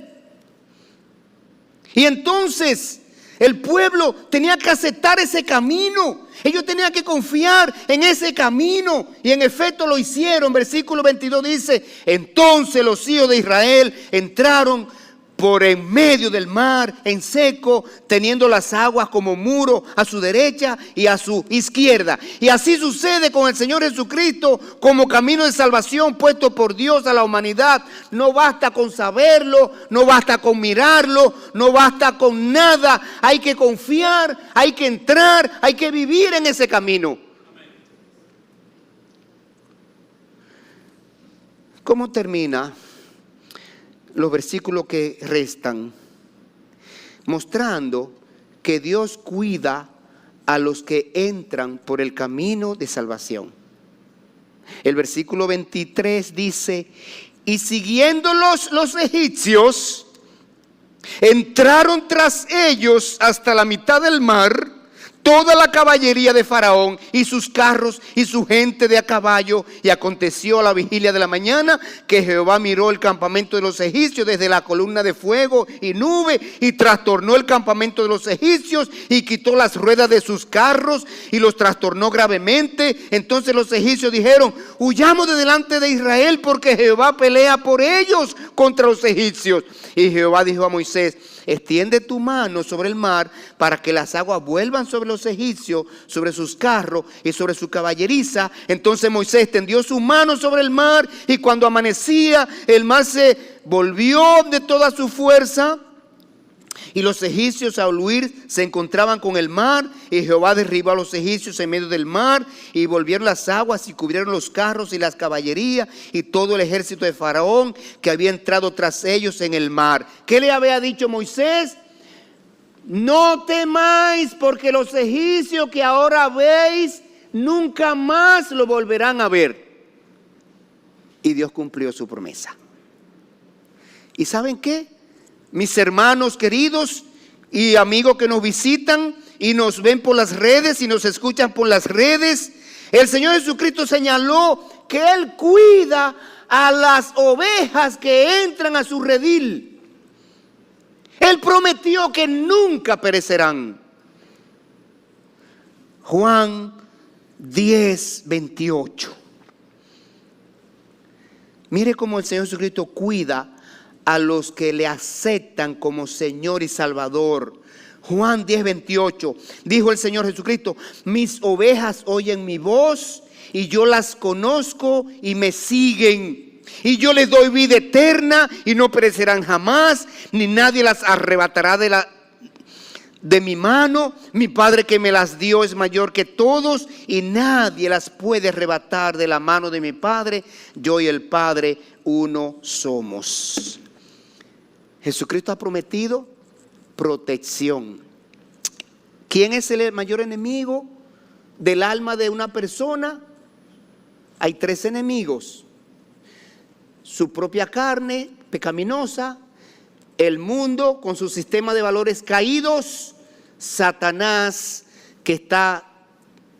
Y entonces el pueblo tenía que aceptar ese camino. Ellos tenían que confiar en ese camino. Y en efecto lo hicieron. Versículo 22 dice: entonces los hijos de Israel entraron por en medio del mar en seco, teniendo las aguas como muro a su derecha y a su izquierda. Y así sucede con el Señor Jesucristo como camino de salvación puesto por Dios a la humanidad. No basta con saberlo, no basta con mirarlo, no basta con nada. Hay que confiar, hay que entrar, hay que vivir en ese camino. ¿Cómo termina los versículos que restan? Mostrando que Dios cuida a los que entran por el camino de salvación. El versículo 23 dice: y siguiéndolos los egipcios, entraron tras ellos hasta la mitad del mar, toda la caballería de Faraón y sus carros y su gente de a caballo. Y aconteció a la vigilia de la mañana que Jehová miró el campamento de los egipcios desde la columna de fuego y nube, y trastornó el campamento de los egipcios y quitó las ruedas de sus carros y los trastornó gravemente. Entonces los egipcios dijeron: huyamos de delante de Israel, porque Jehová pelea por ellos contra los egipcios. Y Jehová dijo a Moisés: extiende tu mano sobre el mar para que las aguas vuelvan sobre los egipcios, sobre sus carros y sobre su caballeriza. Entonces Moisés extendió su mano sobre el mar, y cuando amanecía el mar se volvió de toda su fuerza, y los egipcios al huir se encontraban con el mar, y Jehová derribó a los egipcios en medio del mar, y volvieron las aguas y cubrieron los carros y las caballerías y todo el ejército de Faraón que había entrado tras ellos en el mar. ¿Qué le había dicho Moisés? No temáis, porque los egipcios que ahora veis nunca más lo volverán a ver. Y Dios cumplió su promesa. ¿Y saben qué? Mis hermanos queridos y amigos que nos visitan y nos ven por las redes y nos escuchan por las redes, el Señor Jesucristo señaló que Él cuida a las ovejas que entran a su redil. Él prometió que nunca perecerán. Juan 10:28. Mire cómo el Señor Jesucristo cuida a los que le aceptan como Señor y Salvador. Juan 10:28, dijo el Señor Jesucristo: mis ovejas oyen mi voz, y yo las conozco y me siguen. Y yo les doy vida eterna y no perecerán jamás, ni nadie las arrebatará de mi mano. Mi Padre que me las dio es mayor que todos, y nadie las puede arrebatar de la mano de mi Padre. Yo y el Padre uno somos. Jesucristo ha prometido protección. ¿Quién es el mayor enemigo del alma de una persona? Hay tres enemigos: su propia carne pecaminosa, el mundo con su sistema de valores caídos, Satanás, que está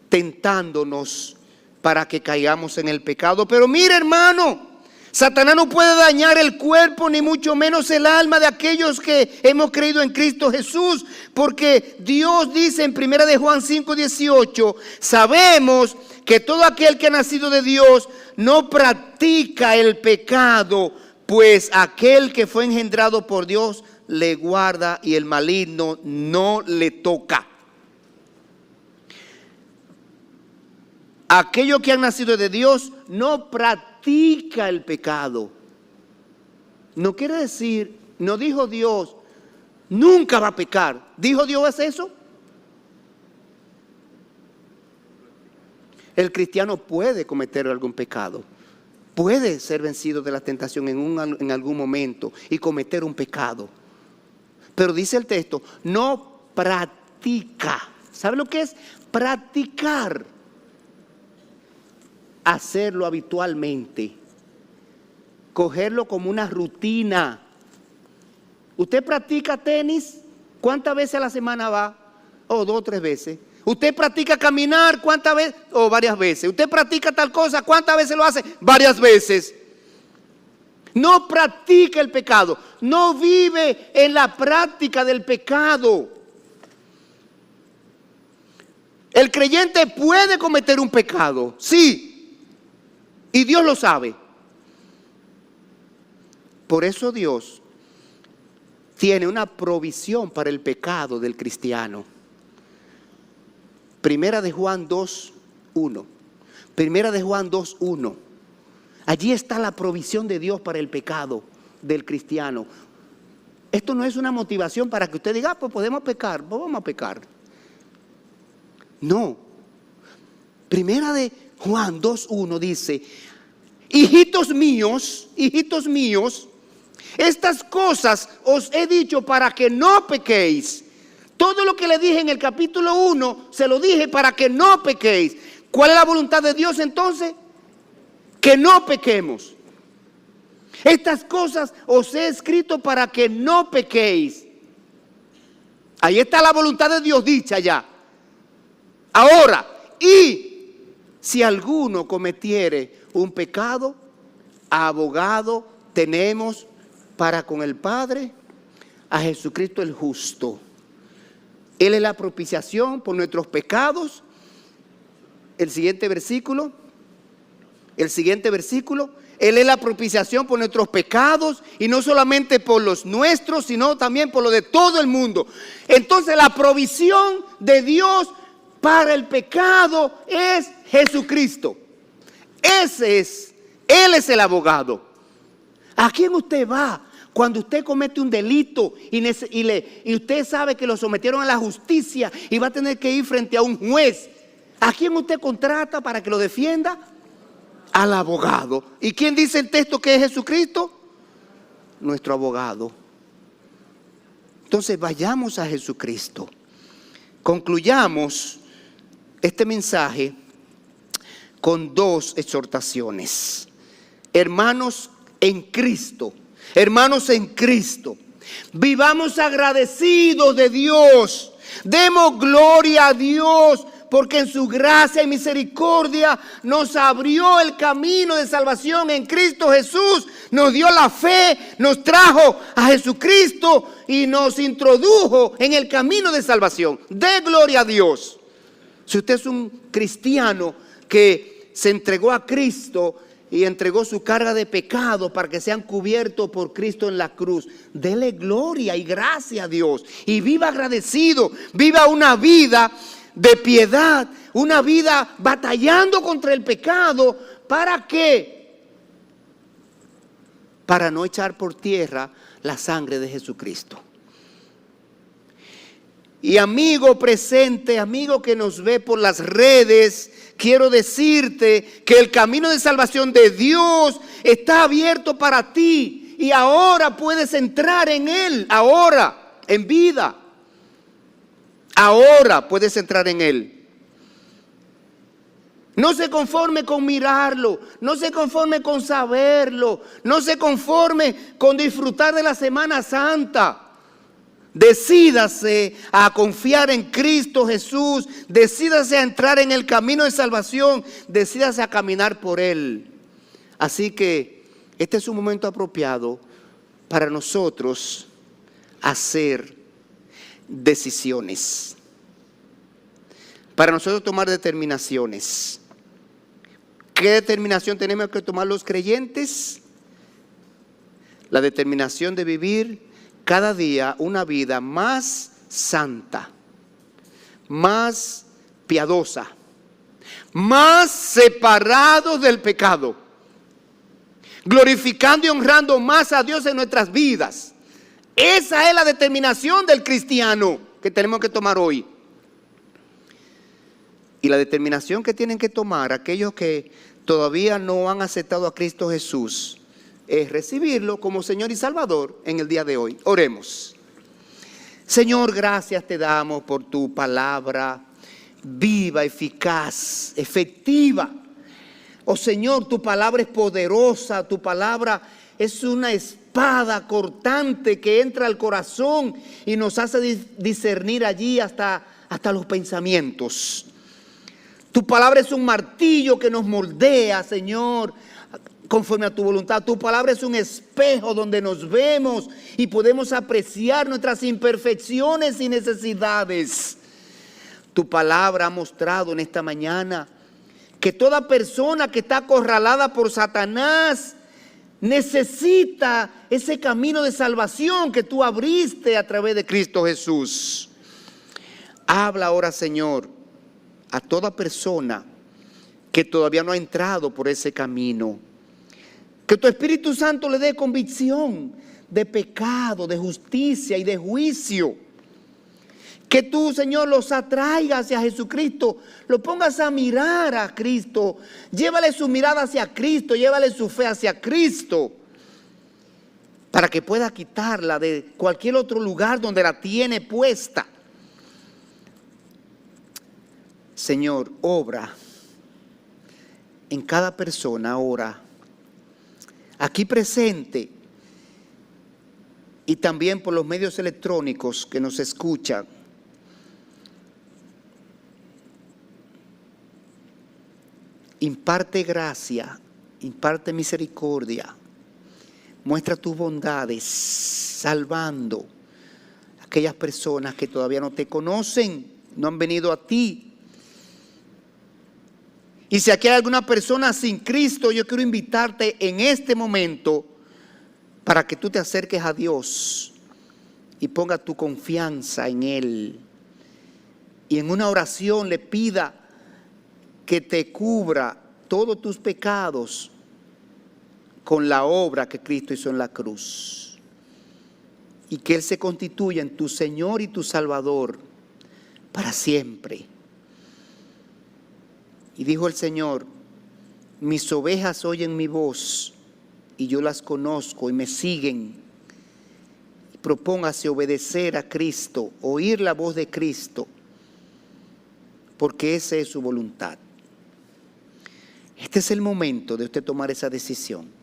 tentándonos para que caigamos en el pecado. Pero mire, hermano, Satanás no puede dañar el cuerpo, ni mucho menos el alma de aquellos que hemos creído en Cristo Jesús, porque Dios dice en 1 de Juan 5:18, sabemos que todo aquel que ha nacido de Dios no practica el pecado, pues aquel que fue engendrado por Dios le guarda y el maligno no le toca. aquellos que han nacido de Dios no practica el pecado. No quiere decir, no dijo Dios, nunca va a pecar. ¿Dijo Dios eso? El cristiano puede cometer algún pecado. Puede ser vencido de la tentación en algún momento y cometer un pecado. Pero dice el texto, no practica. ¿Sabe lo que es? Practicar. Hacerlo habitualmente. Cogerlo como una rutina. ¿Usted practica tenis? ¿Cuántas veces a la semana va? O 2 o 3 veces. ¿Usted practica caminar? ¿Cuántas veces? O varias veces. ¿Usted practica tal cosa? ¿Cuántas veces lo hace? Varias veces. No practica el pecado. No vive en la práctica del pecado. El creyente puede cometer un pecado, sí. Y Dios lo sabe. Por eso Dios tiene una provisión para el pecado del cristiano. Primera de Juan 2:1. Primera de Juan 2:1. Allí está la provisión de Dios para el pecado del cristiano. Esto no es una motivación para que usted diga, pues podemos pecar, pues vamos a pecar. No. Primera de Juan 2:1 dice, hijitos míos, estas cosas os he dicho para que no pequéis. Todo lo que le dije en el capítulo 1, se lo dije para que no pequéis. ¿Cuál es la voluntad de Dios entonces? Que no pequemos. Estas cosas os he escrito para que no pequéis. Ahí está la voluntad de Dios dicha ya. Ahora, y si alguno cometiere un pecado, abogado tenemos para con el Padre, a Jesucristo el justo. Él es la propiciación por nuestros pecados. El siguiente versículo. Él es la propiciación por nuestros pecados y no solamente por los nuestros, sino también por los de todo el mundo. Entonces la provisión de Dios para el pecado es Jesucristo. Él es el abogado. ¿A quién usted va cuando usted comete un delito y usted sabe que lo sometieron a la justicia y va a tener que ir frente a un juez? ¿A quién usted contrata para que lo defienda? Al abogado. ¿Y quién dice el texto que es Jesucristo? Nuestro abogado. Entonces vayamos a Jesucristo. Concluyamos este mensaje con 2 exhortaciones. Hermanos en Cristo, vivamos agradecidos de Dios, demos gloria a Dios, porque en su gracia y misericordia nos abrió el camino de salvación en Cristo Jesús, nos dio la fe, nos trajo a Jesucristo y nos introdujo en el camino de salvación. Dé gloria a Dios. Si usted es un cristiano que se entregó a Cristo y entregó su carga de pecado para que sean cubiertos por Cristo en la cruz, dele gloria y gracia a Dios y viva agradecido, viva una vida de piedad, una vida batallando contra el pecado. ¿Para qué? Para no echar por tierra la sangre de Jesucristo. Y amigo presente, amigo que nos ve por las redes, quiero decirte que el camino de salvación de Dios está abierto para ti y ahora puedes entrar en él, ahora, en vida. Ahora puedes entrar en él. No se conforme con mirarlo, no se conforme con saberlo, no se conforme con disfrutar de la Semana Santa. Decídase a confiar en Cristo Jesús, decídase a entrar en el camino de salvación, decídase a caminar por él. Así que este es un momento apropiado para nosotros hacer decisiones, para nosotros tomar determinaciones. ¿Qué determinación tenemos que tomar los creyentes? La determinación de vivir cada día una vida más santa, más piadosa, más separados del pecado, glorificando y honrando más a Dios en nuestras vidas. Esa es la determinación del cristiano que tenemos que tomar hoy. Y la determinación que tienen que tomar aquellos que todavía no han aceptado a Cristo Jesús es recibirlo como Señor y Salvador en el día de hoy. Oremos. Señor, gracias te damos por tu palabra viva, eficaz, efectiva. Oh Señor, tu palabra es poderosa, tu palabra es una espada cortante que entra al corazón y nos hace discernir allí hasta los pensamientos. Tu palabra es un martillo que nos moldea, Señor, conforme a tu voluntad. Tu palabra es un espejo donde nos vemos y podemos apreciar nuestras imperfecciones y necesidades. Tu palabra ha mostrado en esta mañana que toda persona que está acorralada por Satanás necesita ese camino de salvación que tú abriste a través de Cristo Jesús. Habla ahora, Señor, a toda persona que todavía no ha entrado por ese camino. Que tu Espíritu Santo le dé convicción de pecado, de justicia y de juicio. Que tú, Señor, los atraigas hacia Jesucristo, lo pongas a mirar a Cristo. Llévale su mirada hacia Cristo, llévale su fe hacia Cristo, para que pueda quitarla de cualquier otro lugar donde la tiene puesta. Señor, obra en cada persona ahora, aquí presente, y también por los medios electrónicos que nos escuchan. Imparte gracia, imparte misericordia, muestra tus bondades, salvando a aquellas personas que todavía no te conocen, no han venido a ti. Y si aquí hay alguna persona sin Cristo, yo quiero invitarte en este momento para que tú te acerques a Dios y ponga tu confianza en Él. Y en una oración le pida que te cubra todos tus pecados con la obra que Cristo hizo en la cruz. Y que Él se constituya en tu Señor y tu Salvador para siempre. Y dijo el Señor, mis ovejas oyen mi voz y yo las conozco y me siguen. Propóngase obedecer a Cristo, oír la voz de Cristo, porque esa es su voluntad. Este es el momento de usted tomar esa decisión.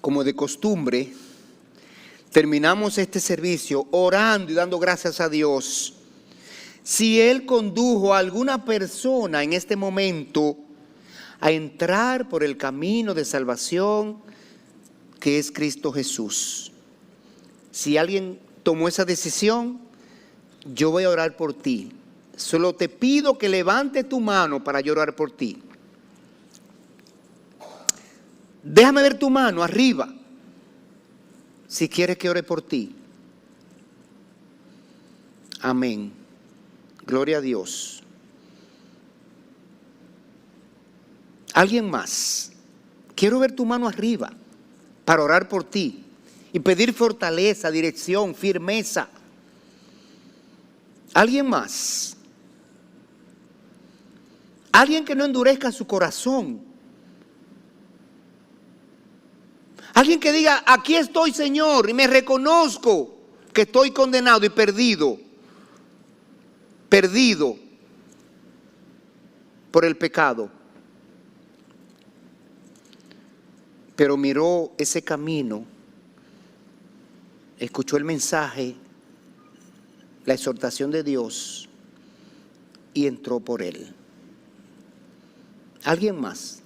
Como de costumbre, terminamos este servicio orando y dando gracias a Dios. Si Él condujo a alguna persona en este momento a entrar por el camino de salvación que es Cristo Jesús. Si alguien tomó esa decisión, yo voy a orar por ti. Solo te pido que levante tu mano para yo orar por ti. Déjame ver tu mano arriba, si quieres que ore por ti. Amén. Gloria a Dios. ¿Alguien más? Quiero ver tu mano arriba para orar por ti y pedir fortaleza, dirección, firmeza. ¿Alguien más? Alguien que no endurezca su corazón. Alguien que diga, aquí estoy, Señor, y me reconozco que estoy condenado y perdido por el pecado. pero miró ese camino, escuchó el mensaje, la exhortación de Dios y entró por él. ¿Alguien más?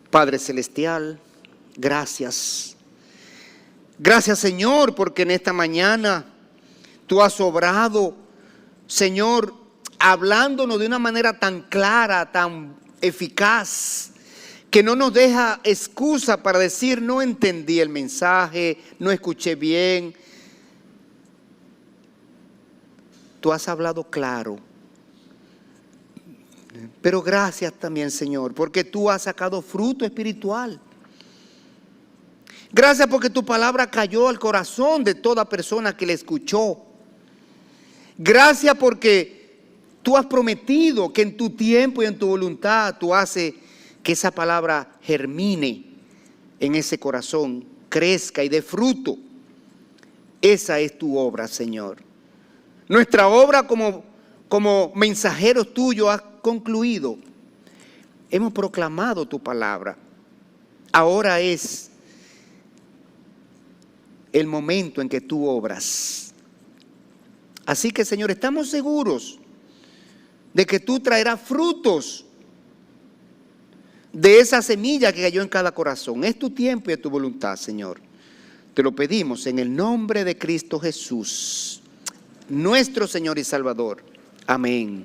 Padre Celestial, gracias. Gracias, Señor, porque en esta mañana tú has obrado, Señor, hablándonos de una manera tan clara, tan eficaz, que no nos deja excusa para decir no entendí el mensaje, no escuché bien. Tú has hablado claro. Pero gracias también, Señor, porque tú has sacado fruto espiritual. Gracias porque tu palabra cayó al corazón de toda persona que la escuchó. Gracias porque tú has prometido que en tu tiempo y en tu voluntad tú haces que esa palabra germine en ese corazón, crezca y dé fruto. Esa es tu obra, Señor. Nuestra obra como mensajeros tuyos ha concluido. Hemos proclamado tu palabra. Ahora es el momento en que tú obras. Así que, Señor, estamos seguros de que tú traerás frutos de esa semilla que cayó en cada corazón. Es tu tiempo y es tu voluntad, Señor. Te lo pedimos en el nombre de Cristo Jesús, nuestro Señor y Salvador. Amén.